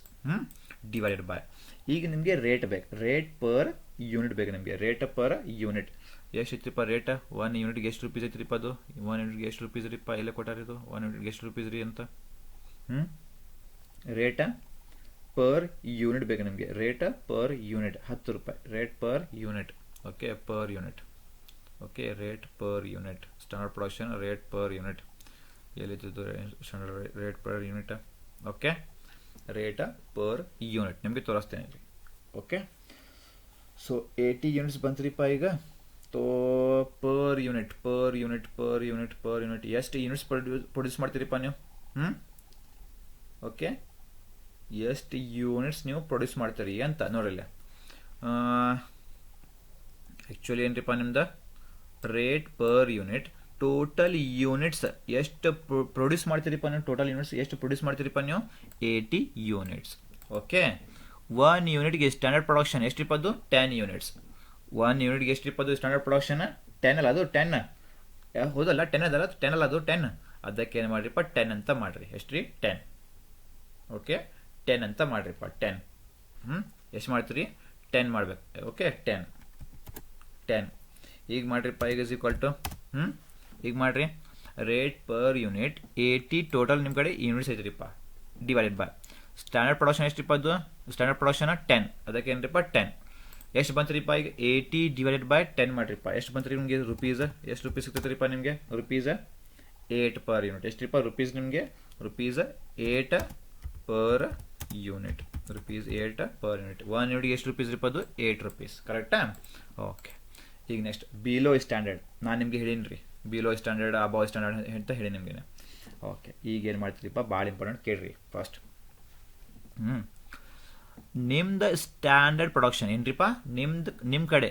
ಡಿವೈಡೆಡ್ ಬೈ. ಈಗ ನಿಮಗೆ ರೇಟ್ ಬೇಕು, ರೇಟ್ ಪರ್ ಯೂನಿಟ್ ಬೇಕು ನಿಮಗೆ. ರೇಟ್ ಪರ್ ಯೂನಿಟ್ ಎಷ್ಟು ಐತ್ರಿಪ್ಪ ರೇಟ್, 1 ಯೂನಿಟ್ಗೆ ಎಷ್ಟು ರುಪೀಸ್ ಐತ್ರಿಪ್ಪ ಅದು, 1 ಯೂನಿಟ್ಗೆ ಎಷ್ಟು ರುಪೀಸ್ ರೀಪ್ಪ, ಎಲ್ಲೇ ಕೊಟ್ಟಾರಿದು 1 ಯೂನಿಟ್ಗೆ ಎಷ್ಟು ರುಪೀಸ್ ರೀ ಅಂತ. ರೇಟ ಪರ್ ಯೂನಿಟ್ ಬೇಕು ನಿಮಗೆ. ರೇಟ್ ಪರ್ ಯೂನಿಟ್ 10 ರೂಪಾಯಿ. Rate per unit. Okay, per unit. Okay, rate per unit. Standard production rate per unit ಎಲ್ಲಿದ್ದು standard rate per unit. Okay, rate per unit ನಿಮಗೆ ತೋರಿಸ್ತೇನೆ ರೀ. ಓಕೆ. ಸೊ 80 ಯೂನಿಟ್ಸ್ ಬಂತ್ರಿಪ್ಪ ಈಗ. ತೋ per unit ಎಷ್ಟು units produce ಮಾಡ್ತೀರಿಪ್ಪ ನೀವು? Okay, ಎಷ್ಟು units ನೀವು ಪ್ರೊಡ್ಯೂಸ್ ಮಾಡ್ತೀರಿ ಅಂತ ನೋಡಿಲ್ಲ. ಆ್ಯಕ್ಚುಲಿ ಏನ್ರಿಪ್ಪ ನಿಮ್ದು rate per unit. Total units ಎಷ್ಟು ಪ್ರೊಡ್ಯೂಸ್ ಮಾಡ್ತೀರಿಪ್ಪ ನೀವು? ಟೋಟಲ್ ಯೂನಿಟ್ಸ್ ಎಷ್ಟು ಪ್ರೊಡ್ಯೂಸ್ ಮಾಡ್ತೀರಿಪ್ಪ ನೀವು? 80 ಯೂನಿಟ್ಸ್. ಓಕೆ, 1 ಯೂನಿಟ್ಗೆ ಸ್ಟ್ಯಾಂಡರ್ಡ್ ಪ್ರೊಡಕ್ಷನ್ ಎಷ್ಟಿಪ್ಪ ಅದು? 10 ಯೂನಿಟ್ಸ್. 1 ಯೂನಿಟ್ಗೆ ಎಷ್ಟಿಪ್ಪ ಅದು ಸ್ಟ್ಯಾಂಡರ್ಡ್ ಪ್ರೊಡಕ್ಷನ್? 10 ಅಲ್ಲ, ಅದು 10 ಹೌದಲ್ಲ? 10 ಅದಲ್ಲ, 10 ಅಲ್ಲ, ಅದು 10. ಅದಕ್ಕೆ ಏನು ಮಾಡಿರಿಪ್ಪ? 10 ಅಂತ ಮಾಡಿರಿ. ಎಷ್ಟು ರೀ? 10. ಓಕೆ, 10 ಅಂತ ಮಾಡಿರಿಪ್ಪ. 10. ಎಷ್ಟು ಮಾಡ್ತೀರಿ? 10 ಮಾಡ್ಬೇಕು. ಓಕೆ, 10 ಈಗ ಮಾಡಿರಿಪ್ಪ. ಈಗ ಇಸ್ ಈಕ್ವಲ್ ಟು ಈಗ ಮಾಡಿರಿ ರೇಟ್ ಪರ್ ಯೂನಿಟ್ 80 ಟೋಟಲ್ ನಿಮ್ಮ ಕಡೆ ಯೂನಿಟ್ಸ್ ಐತ್ರಿಪ್ಪ, ಡಿವೈಡೆಡ್ ಬೈ ಸ್ಟ್ಯಾಂಡರ್ಡ್ ಪ್ರೊಡಕ್ಷನ್ ಎಷ್ಟಿಪ್ಪ ಅದು? Standard production 10. ಅದಕ್ಕೆ ಏನ್ರಿಪ್ಪ? 10. ಎಷ್ಟು ಬಂತ್ರಿಪ್ಪ? ಈಗ 80 ಡಿವೈಡೆಡ್ ಬೈ 10 ಮಾಡಿರಿಪ್ಪ. ಎಷ್ಟು ಬಂತ್ರಿ ನಿಮಗೆ? ರುಪೀಸ್. ಎಷ್ಟು ರುಪೀಸ್ ಸಿಗ್ತೈತ್ರಿಪ್ಪ ನಿಮಗೆ? Rupees 8 per unit. ಎಷ್ಟಿಪ್ಪ ರುಪೀಸ್ ನಿಮಗೆ? Rupees 8 per unit. Rupees 8 per unit. 1 ಯೂನಿಟ್ಗೆ ಎಷ್ಟು ರುಪೀಸ್ ಇರಪ್ಪ? ಅದು 8 ರುಪೀಸ್. ಕರೆಕ್ಟಾ? ಓಕೆ. ಈಗ ನೆಕ್ಸ್ಟ್ ಬಿಲೋ ಸ್ಟ್ಯಾಂಡರ್ಡ್. ನಾನು ನಿಮಗೆ ಹೇಳೀನಿ ರೀ, ಬಿಲೋ ಸ್ಟ್ಯಾಂಡರ್ಡ್ ಅಬೌವ್ ಸ್ಟ್ಯಾಂಡರ್ಡ್ ಅಂತ ಹೇಳಿ ನಿಮಗೆ. ಓಕೆ, ಈಗ ಏನು ಮಾಡ್ತೀರಿಪ್ಪ? ಭಾಳ ಇಂಪಾರ್ಟೆಂಟ್ ಕೇಳ್ರಿ ಫಸ್ಟ್. ನಿಮ್ದು ಸ್ಟ್ಯಾಂಡರ್ಡ್ ಪ್ರೊಡಕ್ಷನ್ ಏನ್ರಿಪ್ಪ? ನಿಮ್ಮ ಕಡೆ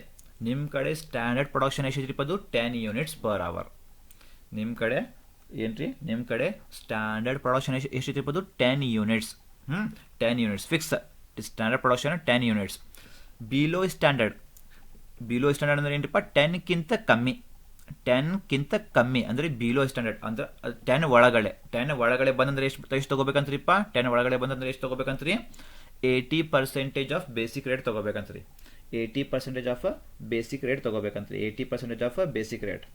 ಸ್ಟ್ಯಾಂಡರ್ಡ್ ಪ್ರೊಡಕ್ಷನ್ ಎಷ್ಟಿದ್ರಿಪ್ಪ? ಅದು 10 ಯೂನಿಟ್ಸ್ ಪರ್ ಅವರ್. ನಿಮ್ಮ ಕಡೆ ಏನ್ರಿ? ನಿಮ್ಮ ಕಡೆ ಸ್ಟ್ಯಾಂಡರ್ಡ್ ಪ್ರೊಡಕ್ಷನ್ ಎಷ್ಟಿದ್ರಿಪ್ಪ? ಅದು 10 units. 10 units fix standard production 10 units. Below standard ಅಂದ್ರೆ ಏನ್ರಿಪ್ಪ? 10ಕ್ಕಿಂತ ಕಮ್ಮಿ. 10ಕ್ಕಿಂತ ಕಮ್ಮಿ ಅಂದರೆ ಬಿಲೋ ಸ್ಟ್ಯಾಂಡರ್ಡ್ ಅಂದ್ರೆ 10 ಒಳಗಡೆ. 10 ಒಳಗಡೆ ಬಂದಂದ್ರೆ ಎಷ್ಟು ತೊಗೋಬೇಕಂತ್ರಿಪ್ಪ? 10 ಒಳಗಡೆ ಬಂದಂದ್ರೆ ಎಷ್ಟು ತೊಗೋಬೇಕಂತ್ರಿ? 80% ಆಫ್ ಬೇಸಿಕ್ ರೇಟ್ ತೊಗೋಬೇಕಂತ್ರಿ. 80% ಆಫ್ ಬೇಸಿಕ್ ರೇಟ್ ತೊಗೋಬೇಕಂತ್ರಿ. 80% of basic rate.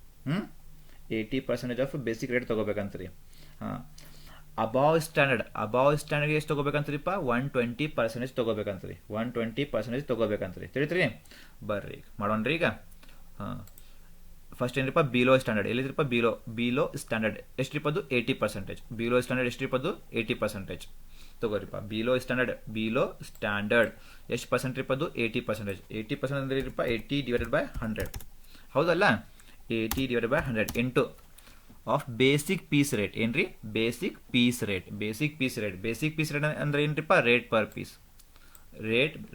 80% of basic rate ತೊಗೋಬೇಕಂತ್ರಿ. ಹಾಂ. ಅಬೌವ್ ಸ್ಟ್ಯಾಂಡರ್ಡ್ಗೆ ಎಷ್ಟು ತೊಗೋಬೇಕಂತ್ರಿಪ್ಪ? 120% ತೊಗೋಬೇಕಂತ್ರಿ. 120% ತೊಗೋಬೇಕಂತ್ರಿ. ತಿಳಿತ್ರಿ? ಬರ್ರಿ ಮಾಡೋಣ್ರಿ ಈಗ. ಹಾಂ, ಫಸ್ಟ್ ಏನ್ರಿಪ್ಪ? ಬಿಲೋ ಸ್ಟ್ಯಾಂಡರ್ಡ್ ಎಲ್ಲಿದ್ರಿಪ್ಪ? ಬಿಲೋ ಸ್ಟ್ಯಾಂಡರ್ಡ್ ಎಷ್ಟ್ರಿಪ್ಪ? ಅದು 80%. ಬಿಲೋ ಸ್ಟ್ಯಾಂಡರ್ಡ್ ಎಷ್ಟ್ರಿಪ್ಪ? ಅದು 80% ತಗೋರಿಪ್ಪ. ಬಿಲೋ ಸ್ಟ್ಯಾಂಡರ್ಡ್ ಎಷ್ಟು ಪರ್ಸೆಂಟ್ ರೀಪ್ಪ? ಅದು 80%. 80% ಅಂದ್ರೆ ಇರಪ್ಪ 80 ಡಿವೈಡೆಡ್ ಬೈ 100. ಹೌದಲ್ಲ? 80 divided by 100 into of basic piece rate. ಏನ್ರಿ? ಬೇಸಿಕ್ ಪೀಸ್ ರೇಟ್ ಅಂದ್ರೆ ಏನ್ರಿಪ್ಪ? Rate per piece.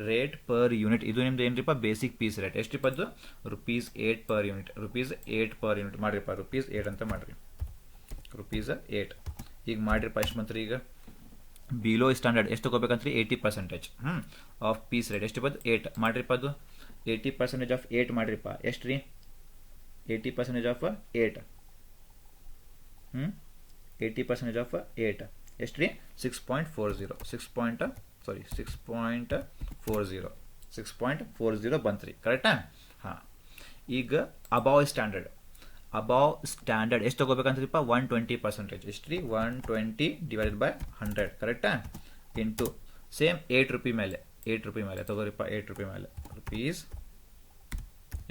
Rate per unit. ಇದು ನಿಮ್ದು ಏನ್ರಿಪ್ಪ? Basic piece rate. ಎಷ್ಟಿಪ್ಪ ಅದು? Rupees 8 per unit. Rupees 8 per unit ಮಾಡಿರಿಪ್ಪ. ರುಪೀಸ್ 8 ಅಂತ ಮಾಡಿರಿ. ರುಪೀಸ್ 8. ಈಗ ಮಾಡಿರಿಪ್ಪ. ಎಷ್ಟು ಮಂತ್ರಿ ಈಗ? ಬಿಲೋ ಸ್ಟ್ಯಾಂಡರ್ಡ್ ಎಷ್ಟು ತೊಗೋಬೇಕಂತ್ರಿ? 80% ಆಫ್ ಪೀಸ್ ರೇಟ್. ಎಷ್ಟು ಬಂದು? 8 ಮಾಡಿರಿಪ್ಪ. ಅದು 80% ಆಫ್ 8 ಮಾಡಿರಿಪ್ಪ. ಎಷ್ಟು ರೀ? 80% ಆಫ್ 8. 80% ಆಫ್ 8 ಎಷ್ಟು ರೀ? 6.40. 6.40 ಬಂತ್ರಿ. ಕರೆಕ್ಟಾ? ಹಾಂ. ಈಗ ಅಬೌವ್ ಸ್ಟ್ಯಾಂಡರ್ಡ್ ಎಷ್ಟು ತೊಗೋಬೇಕಂತ್ರಿಪ್ಪ? 120%. ಎಷ್ಟು ರೀ? 120 ಡಿವೈಡೆಡ್ ಬೈ 100. ಕರೆಕ್ಟಾ? ಇಂಟು ಸೇಮ್ 8 ರೂಪಾಯಿ ಮೇಲೆ. 8 ರೂಪಾಯಿ ಮೇಲೆ ತೊಗೋರಿಪ್ಪ. 8 ರೂಪಾಯಿ ಮೇಲೆ. ರುಪೀಸ್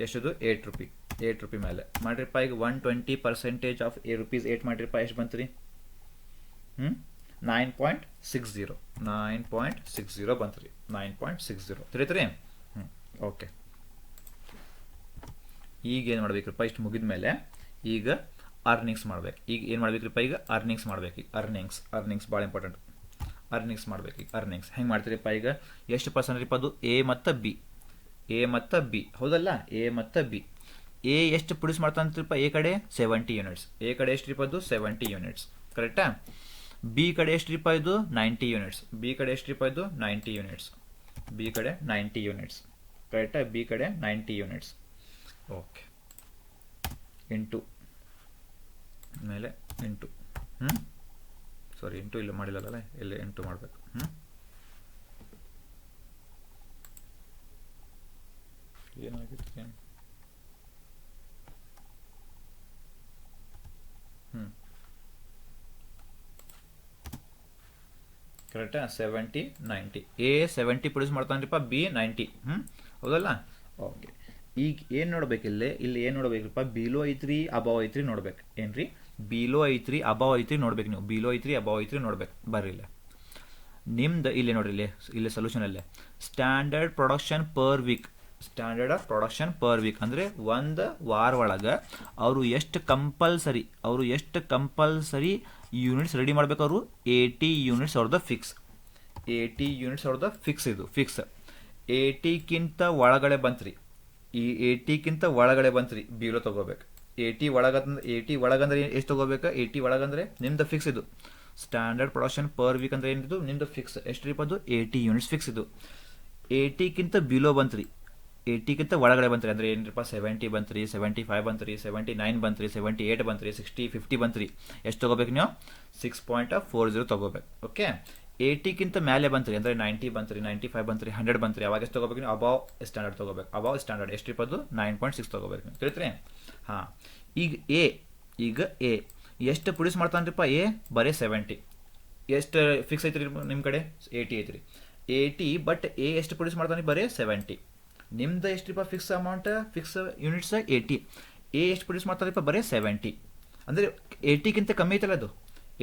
ಎಷ್ಟದು? 8 ರೂಪಾಯಿ. 8 ರೂಪಾಯಿ ಮೇಲೆ ಮಾಡಿರಿಪ್ಪ. ಈಗ 120% ಆಫ್ ರುಪೀಸ್ 8 ಮಾಡಿರಿಪ್ಪ. ಎಷ್ಟು ಬಂತು ರೀ? 9.60. 9.60 ಬಂತು ರೀ. 9.60 ತಿಳಿತ್ರಿ? ಓಕೆ. ಈಗ ಏನು ಮಾಡ್ಬೇಕ್ರಿಪ್ಪ? ಇಷ್ಟು ಮುಗಿದ ಮೇಲೆ ಈಗ ಅರ್ನಿಂಗ್ಸ್ ಮಾಡ್ಬೇಕು. ಈಗ ಏನು ಮಾಡ್ಬೇಕ್ರಿಪ್ಪ? ಈಗ ಅರ್ನಿಂಗ್ಸ್ ಮಾಡ್ಬೇಕು. ಈಗ ಅರ್ನಿಂಗ್ಸ್ ಭಾಳ ಇಂಪಾರ್ಟೆಂಟ್. ಅರ್ನಿಂಗ್ಸ್ ಮಾಡ್ಬೇಕು. ಈಗ ಅರ್ನಿಂಗ್ಸ್ ಹೆಂಗೆ ಮಾಡ್ತೀರಿಪ್ಪ? ಈಗ ಎಷ್ಟು ಪರ್ಸೆಂಟ್ ರೀಪ್ಪ? ಅದು ಎ ಮತ್ತು ಬಿ. ಹೌದಲ್ಲ? ಎ ಮತ್ತು ಬಿ. ಎ ಎಷ್ಟು ಪ್ರೊಡ್ಯೂಸ್ ಮಾಡ್ತಾನಂತ್ರಿಪ್ಪ? ಎ ಕಡೆ 70 ಯೂನಿಟ್ಸ್. ಎ ಕಡೆ ಎಷ್ಟು ರೀಪ್ಪ? ಅದು 70 ಯೂನಿಟ್ಸ್. ಕರೆಕ್ಟಾ? ಬಿ ಕಡೆ ಎಷ್ಟು ರೀಪ್ಪ? ಇದು 90 ಯೂನಿಟ್ಸ್. ಬಿ ಕಡೆ ಎಷ್ಟು ರೀಪ್ಪ? ಇದು 90 ಯೂನಿಟ್ಸ್. ಬಿ ಕಡೆ 90 ಯೂನಿಟ್ಸ್. ಕರೆಕ್ಟಾ? ಬಿ ಕಡೆ 90 ಯೂನಿಟ್ಸ್. ಓಕೆ. ಇಂಟು ಮೇಲೆ ಇಂಟು ಸಾರಿ ಇಂಟು ಇಲ್ಲ ಮಾಡಿಲ್ಲಲ್ಲ, ಇಲ್ಲಿ ಇಂಟು ಮಾಡಬೇಕು. ಏನಾಗಿತ್ತು? ಕರೆಕ್ಟಾ? 70 90. ಎ 70 ಪ್ರೊಡ್ಯೂಸ್ ಮಾಡ್ತಾನ್ರಿಪ್ಪ. ಬಿ 90. ಹೌದಲ್ಲ? ಓಕೆ. ಈಗ ಏನು ನೋಡ್ಬೇಕು? ಇಲ್ಲಿ ಏನು ನೋಡ್ಬೇಕ್ರಿಪ್ಪ? ಬಿಲೋ ಐತ್ರಿ ಅಬೌವ್ ಐತ್ರಿ ನೋಡ್ಬೇಕು. ಏನ್ರಿ? ಬಿಲೋ ಐತ್ರಿ ಅಬೌವ್ ಐತ್ರಿ ನೋಡ್ಬೇಕು. ನೀವು ಬಿಲೋ ಐತ್ರಿ ಅಬೌವ್ ಐತ್ರಿ ನೋಡ್ಬೇಕು. ಬರ್ರಿ ಇಲ್ಲ ನಿಮ್ದು ಇಲ್ಲಿ ನೋಡ್ರಿ. ಇಲ್ಲಿ ಸೊಲ್ಯೂಷನಲ್ಲೇ standard production per week, standard of production per week ಅಂದರೆ ಒಂದು ವಾರ ಒಳಗೆ ಅವರು ಎಷ್ಟು ಕಂಪಲ್ಸರಿ ಯೂನಿಟ್ಸ್ ರೆಡಿ ಮಾಡ್ಬೇಕು, ಅವರು 80 ಯೂನಿಟ್ಸ್ ಅವ್ರದ್ದು ಫಿಕ್ಸ್, 80 ಯೂನಿಟ್ಸ್ ಅವ್ರದ್ದು ಫಿಕ್ಸ್, ಇದು ಫಿಕ್ಸ್. 80ಕ್ಕಿಂತ ಒಳಗಡೆ ಬಂತ್ರಿ, ಈ 80ಕ್ಕಿಂತ ಒಳಗಡೆ ಬಂತ್ರಿ ಬಿಲೋ ತಗೋಬೇಕು. 80 ಒಳಗಂದ್ರೆ ಎಷ್ಟು ತಗೋಬೇಕು, 80 ಒಳಗಂದ್ರೆ ನಿಮ್ದು ಫಿಕ್ಸ್ ಇದು. ಸ್ಟ್ಯಾಂಡರ್ಡ್ ಪ್ರೊಡಕ್ಷನ್ ಪರ್ ವೀಕ್ ಅಂದ್ರೆ ಏನಿದು ನಿಮ್ದು ಫಿಕ್ಸ್, ಎಷ್ಟು ರೀ ಅದು 80 ಯೂನಿಟ್ಸ್ ಫಿಕ್ಸ್ ಇದು. 80ಕ್ಕಿಂತ ಬಿಲೋ ಬಂತ್ರಿ, 80ಕ್ಕಿಂತ ಒಳಗಡೆ ಬಂತ್ರಿ ಅಂದ್ರೆ ಏನ್ರಿಪ್ಪ 70 ಬಂತ್ರಿ, 75 ಬಂತ್ರಿ, 79 ಬಂತ್ರಿ, 78 ಬಂತ್ರಿ, 60, 50 ಬಂತ್ರಿ, ಎಷ್ಟು ತಗೋಬೇಕು ನೀವು 6.40 ತಗೋಬೇಕು. ಓಕೆ, 80ಕ್ಕಿಂತ ಮೇಲೆ ಬಂತ್ರಿ ಅಂದರೆ 90 ಬಂತ್ರಿ, 95 ಬಂತ್ರಿ, 100 ಬಂತ್ರಿ, ಅವಾಗ ಎಷ್ಟು ತಗೋಬೇಕು ನೀವು ಅಬಾವ್ ಸ್ಟ್ಯಾಂಡರ್ಡ್ ತಗೋಬೇಕು. ಅಬಾವ್ ಸ್ಟ್ಯಾಂಡರ್ಡ್ ಎಷ್ಟು ಇಪ್ಪದು 9.6 ತಗೋಬೇಕು ನೀವು, ತಿಳಿತ್ರಿ. ಹಾಂ, ಈಗ ಎ ಎಷ್ಟು ಪ್ರೊಡ್ಯೂಸ್ ಮಾಡ್ತಾನ್ರಿಪ್ಪ ಎ ಬರೀ 70, ಎಷ್ಟು ಫಿಕ್ಸ್ ಐತ್ರಿ ನಿಮ್ಮ ಕಡೆ 80 ಐತ್ರಿ, 80 ಬಟ್ ಎ ಎಷ್ಟು ಪ್ರೊಡ್ಯೂಸ್ ಮಾಡ್ತಾನೆ ಬರೀ 70. ನಿಮ್ದು ಎಷ್ಟ್ರಿಪ್ಪ fix amount, fix units 80, A ಎಷ್ಟು ಪ್ರೊಡ್ಯೂಸ್ ಮಾಡ್ತಾರಿಪ್ಪ ಬರೀ 70 ಅಂದರೆ 80ಕ್ಕಿಂತ ಕಮ್ಮಿ ಐತಲ್ಲ ಅದು,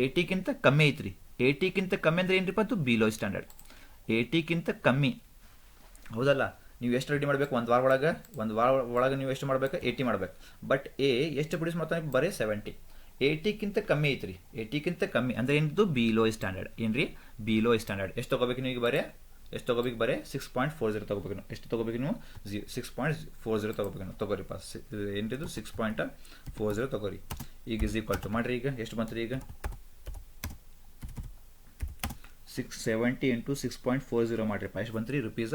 80ಕ್ಕಿಂತ ಕಮ್ಮಿ ಐತ್ರಿ. 80ಕ್ಕಿಂತ ಕಮ್ಮಿ ಅಂದರೆ ಏನ್ರಿಪ್ಪ ಅದು ಬಿಲೋ ಸ್ಟ್ಯಾಂಡರ್ಡ್. 80ಕ್ಕಿಂತ ಕಮ್ಮಿ ಹೌದಲ್ಲ, ನೀವು ಎಷ್ಟು ರೆಡಿ ಮಾಡಬೇಕು ಒಂದು ವಾರ ಒಳಗೆ ನೀವು ಎಷ್ಟು ಮಾಡಬೇಕು 80 ಮಾಡಬೇಕು. ಬಟ್ ಎ ಎಷ್ಟು ಪ್ರೊಡ್ಯೂಸ್ ಮಾಡ್ತಾನೆ ಬರೀ 70, 80ಕ್ಕಿಂತ ಕಮ್ಮಿ ಐತ್ರಿ. 80ಕ್ಕಿಂತ ಕಮ್ಮಿ ಅಂದರೆ ಏನಿದು ಬಿಲೋ ಸ್ಟ್ಯಾಂಡರ್ಡ್, ಏನ್ರಿ ಬಿಲೋ ಸ್ಟ್ಯಾಂಡರ್ಡ್. ಎಷ್ಟು ತಗೋಬೇಕು ನೀವು ಈಗ ಎಷ್ಟು ತಗೋಬೇಕು ಬರೀ 6.40 ತಗೋಬೇಕು ನೀವು. ಎಷ್ಟು ತಗೋಬೇಕು ನೀವು 6.40 ತಗೋಬೇಕು ನೀವು, ತಗೋರಿಪ್ಪ ಏನ್ರಿದು 6.40 ತಗೋರಿ. ಈಗ ಇಸ್ ಈಕ್ವಲ್ ಟು ಮಾಡಿರಿ, ಈಗ ಎಷ್ಟು ಬಂತ್ರಿ ಈಗ 670 ಇಂಟು 6.40 ಮಾಡಿರಿಪ್ಪ, ಎಷ್ಟು ಬಂತ್ರಿ ರುಪೀಸ್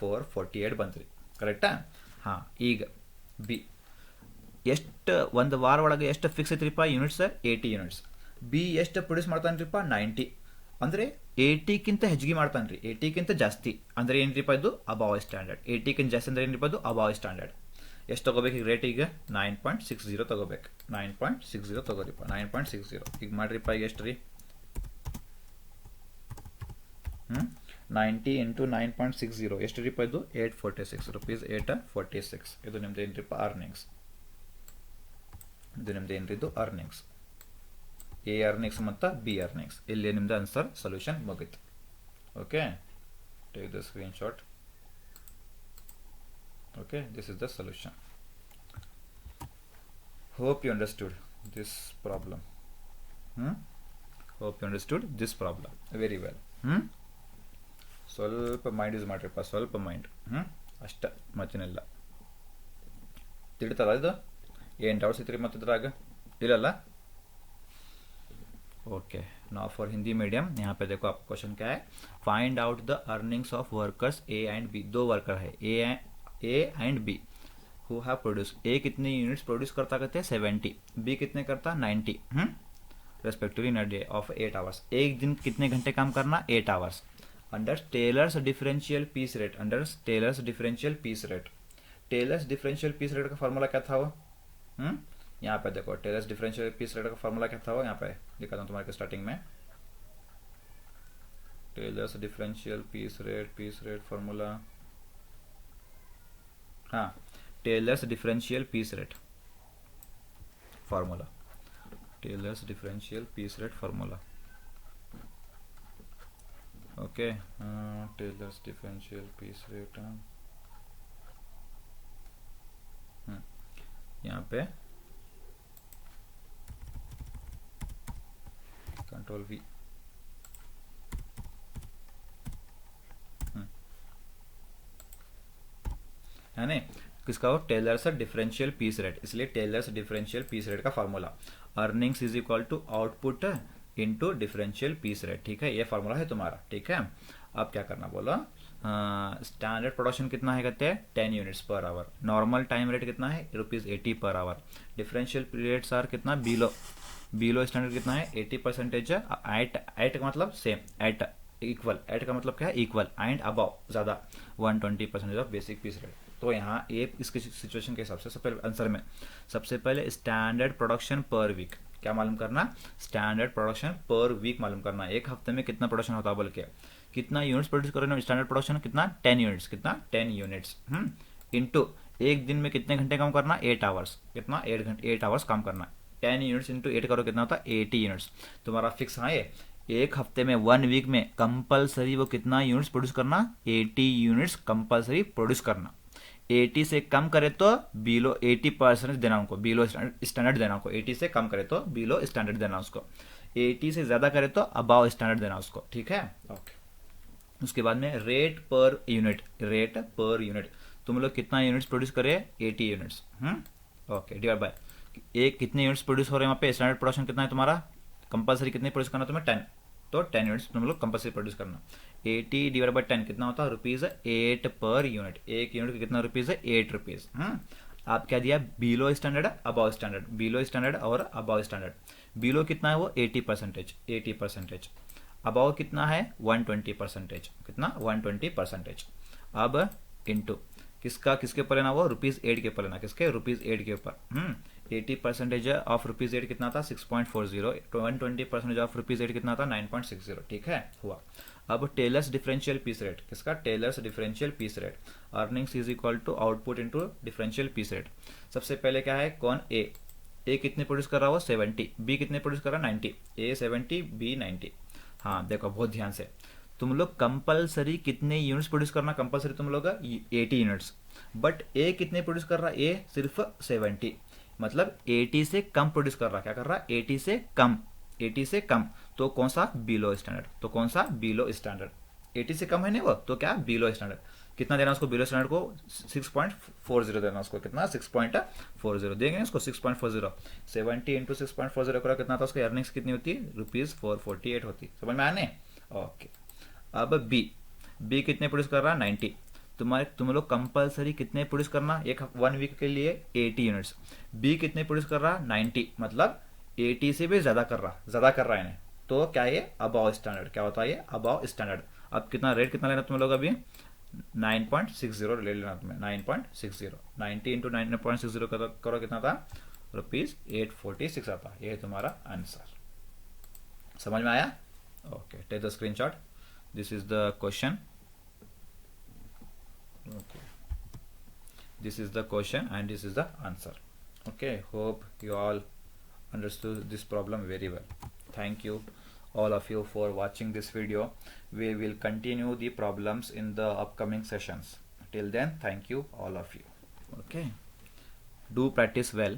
448 ಬಂತ್ರಿ, ಕರೆಕ್ಟಾ? ಹಾಂ, ಈಗ ಬಿ ಎಷ್ಟು ಒಂದು ವಾರ ಒಳಗೆ ಎಷ್ಟು ಫಿಕ್ಸ್ ಐತ್ರಿಪ್ಪ ಯೂನಿಟ್ಸ್ 80 ಯೂನಿಟ್ಸ್. ಬಿ ಎಷ್ಟು ಪ್ರೊಡ್ಯೂಸ್ ಮಾಡ್ತಾನ್ರಿಪ್ಪ 90 ಅಂದರೆ 80ಕ್ಕಿಂತ ಹೆಚ್ಚಿಗೆ ಮಾಡ್ತಾನೆ ರೀ, 80ಕ್ಕಿಂತ ಜಾಸ್ತಿ ಅಂದರೆ ಏನ್ರಿಪ್ಪ ಇದು ಅಬಾವ್ ಸ್ಟ್ಯಾಂಡರ್ಡ್. 80ಕ್ಕಿಂತ ಜಾಸ್ತಿ ಅಂದರೆ ಏನ್ರಿಪ್ಪ ಅದು ಅಬಾವ್ ಸ್ಟ್ಯಾಂಡರ್ಡ್. ಎಷ್ಟು ತಗೋಬೇಕು ಈಗ ರೇಟ್, ಈಗ 9.60 ತಗೋಬೇಕು. 9.60 ತಗೋರಿಪ್ಪ, 9.60 ಈಗ ಮಾಡಿರಿಪ್ಪ, ಈಗ ಎಷ್ಟು ರೀ 90 ಇಂಟು 9.60 ಎಷ್ಟು ರೀಪ ಇದು 846 ರುಪೀಸ್, 846. ಇದು ನಿಮ್ದು ಏನ್ರಿಪ್ಪ ಅರ್ನಿಂಗ್ಸ್, ಇದು ನಿಮ್ದು ಏನ್ರಿದು ಅರ್ನಿಂಗ್ಸ್, ಎ ಅರ್ನಿಂಗ್ಸ್ ಮತ್ತು ಬಿ ಅರ್ನಿಂಗ್ಸ್. ಇಲ್ಲಿ ನಿಮ್ದು ಆನ್ಸರ್ ಸೊಲ್ಯೂಷನ್ ಮುಗಿತು. Okay, take the screenshot. Okay, this is the solution. Hope you understood this problem. Hope you understood this problem very well. ಸ್ವಲ್ಪ ಮೈಂಡ್ ಯೂಸ್ ಮಾಡಿರಪ್ಪ, ಸ್ವಲ್ಪ ಮೈಂಡ್, ಅಷ್ಟ ಮತ್ತೇನಿಲ್ಲ. ತಿಳ್ತಲ್ಲ ಇದು, ಏನು ಡೌಟ್ಸ್ ಐತ್ರಿ ಮತ್ತಿದ್ರಾಗ ಇಲ್ಲಲ್ಲ? Okay, now for Hindi medium यहाँ पे देखो आपका क्वेश्चन क्या है, find out the earnings of workers A and B. दो वर्कर है A and B who have produce. A कितने यूनिट्स प्रोड्यूस करता कहते हैं 70, बी कितने करता 90 respectively in a day of 8 hours. एक दिन कितने घंटे काम करना 8 hours. Under Taylor's differential piece rate, under Taylor's differential piece rate. Taylor's differential piece rate का फॉर्मूला क्या था वो? यहाँ पे देखो टेलर्स डिफरेंशियल पीस रेट का फॉर्मूला क्या था वो, यहाँ पे लिखा था तुम्हारे स्टार्टिंग में. Taylor's differential piece rate formula, हाँ, Taylor's differential piece rate formula, Taylor's differential piece rate formula. Okay, Taylor's differential piece rate, यहाँ पे कंट्रोल वी, है ना, किसका हो टेलर्स डिफरेंशियल पीस रेट. इसलिए टेलर्स डिफरेंशियल पीस रेट का formula earnings is equal to output into differential piece rate. ठीक है, ये फार्मूला है तुम्हारा. ठीक है, अब क्या करना बोलो, स्टैंडर्ड प्रोडक्शन कितना है कहते हैं 10 units per hour. Normal time rate कितना है ₹80 per hour. Differential periods are कितना बिलो स्टैंडर्ड कितना है 80%. एट का मतलब सेम, एट इक्वल, एट का मतलब क्या है इक्वल, एंड अबव ज़्यादा 120% ऑफ बेसिक पीस रेट. तो यहाँ ये इसके सिचुएशन के हिसाब से आंसर में सबसे पहले स्टैंडर्ड प्रोडक्शन पर वीक क्या मालूम करना, स्टैंडर्ड प्रोडक्शन पर वीक मालूम करना. एक हफ्ते में कितना प्रोडक्शन होता है बोल के, कितना यूनिट्स प्रोड्यूस कर रहे हैं स्टैंडर्ड प्रोडक्शन, कितना 10 यूनिट्स, कितना 10 यूनिट्स इंटू एक दिन में कितने घंटे काम करना 8 आवर्स, कितना 8 आवर्स काम करना. 10 यूनिट्स इंटू 8 करो कितना होता है 80 यूनिट्स. तुम्हारा फिक्स हाँ ये एक हफ्ते में 1 वीक में कंपलसरी वो कितना यूनिट्स प्रोड्यूस करना, 80 यूनिट्स कंपलसरी प्रोड्यूस करना। 80 से कम करे तो बिलो 80% देना उनको, बिलो स्टैंडर्ड देना उनको। 80 से कम करे तो बिलो स्टैंडर्ड देना उसको, 80 से ज़्यादा करे तो अबाव स्टैंडर्ड देना उसको, ठीक है। ओके, उसके बाद में rate per unit, rate per unit तुम लोग कितना यूनिट्स प्रोड्यूस करे, 80 यूनिट्स। ओके, डिवाइड बाय एक कितने यूनिट्स प्रोड्यूस हो रहे हैं वहाँ पे, स्टैंडर्ड प्रोडक्शन कितना है तुम्हारा, कंपलसरी कितने प्रोड्यूस करना तुम्हें, 10, तो 10 यूनिट्स तुम लोग कंपलसरी प्रोड्यूस करना। 80 डिवाइड बाय 10 कितना होता है, ₹8 पर यूनिट। एक यूनिट का कितना रुपीज़ है, ₹8। आप क्या दिया, below standard above standard, below standard or above standard. Below कितना है वो 80%, 80%। अबाव कितना है 120%, कितना 120%। अब इंटू किसका, किसके ऊपर लेना, वो ₹8 के ऊपर लेना, किसके, ₹8 के ऊपर। 80% ऑफ ₹8 कितना था, 6.40। 120% ऑफ ₹8 कितना था, 9.60, ठीक है, हुआ। अब टेलर्स डिफरेंशियल पीस रेट, किसका, Taylor's differential piece rate. Earnings is equal to output into differential piece rate. सबसे पहले क्या है, कौन, ए कितने प्रोड्यूस कर रहा है वो 70, बी कितने प्रोड्यूस कर रहा है 90, ए 70 बी 90। हाँ देखो बहुत ध्यान से, तुम लोग कंपलसरी कितने यूनिट्स प्रोड्यूस करना, कंपलसरी तुम लोग 80 यूनिट्स, बट ए कितने प्रोड्यूस कर रहा है, ए सिर्फ 70, मतलब 80 से कम प्रोड्यूस कर रहा, क्या कर रहा है, 80 से कम, 80 से कम, तो कौन सा, बिलो स्टैंडर्ड, तो कौन सा, बिलो स्टैंडर्ड। 80 से कम है ना वो, तो क्या, बिलो स्टैंडर्ड। कितना देना उसको, बिलो स्टैंडर्ड को 6.40 देना उसको, कितना 6.40 देंगे उसको, 6.40। 70 इंटू 6.40 करो, कितना था उसकी अर्निंग्स कितनी होती है, ₹448 होती, समझ में आने। ओके, अब बी कितने प्रोड्यूस कर रहा है 90, तुम लोग कंपलसरी कितने प्रोड्यूस करना, एक 1 वीक के लिए 80 यूनिट्स। बी कितने प्रोड्यूस कर रहा, 90, मतलब 80 से भी ज्यादा कर रहा है इन्हें, तो क्या ये अबाव स्टैंडर्ड, क्या होता है ये अबाव स्टैंडर्ड। अब कितना रेट कितना लेना तुम लोग, अभी 9.60 ले लेना तुम्हें, 9.60, 90 इंटू 9.60 करो, कितना था, ₹846 आता, ये तुम्हारा आंसर। समझ में आया। Okay, take the screenshot, this is the question. Okay, this is the question and this is the answer. Okay, hope you all understood this problem very well. Thank you all of you for watching this video. We will continue the problems in the upcoming sessions. Till then, thank you all of you. Okay, do practice well.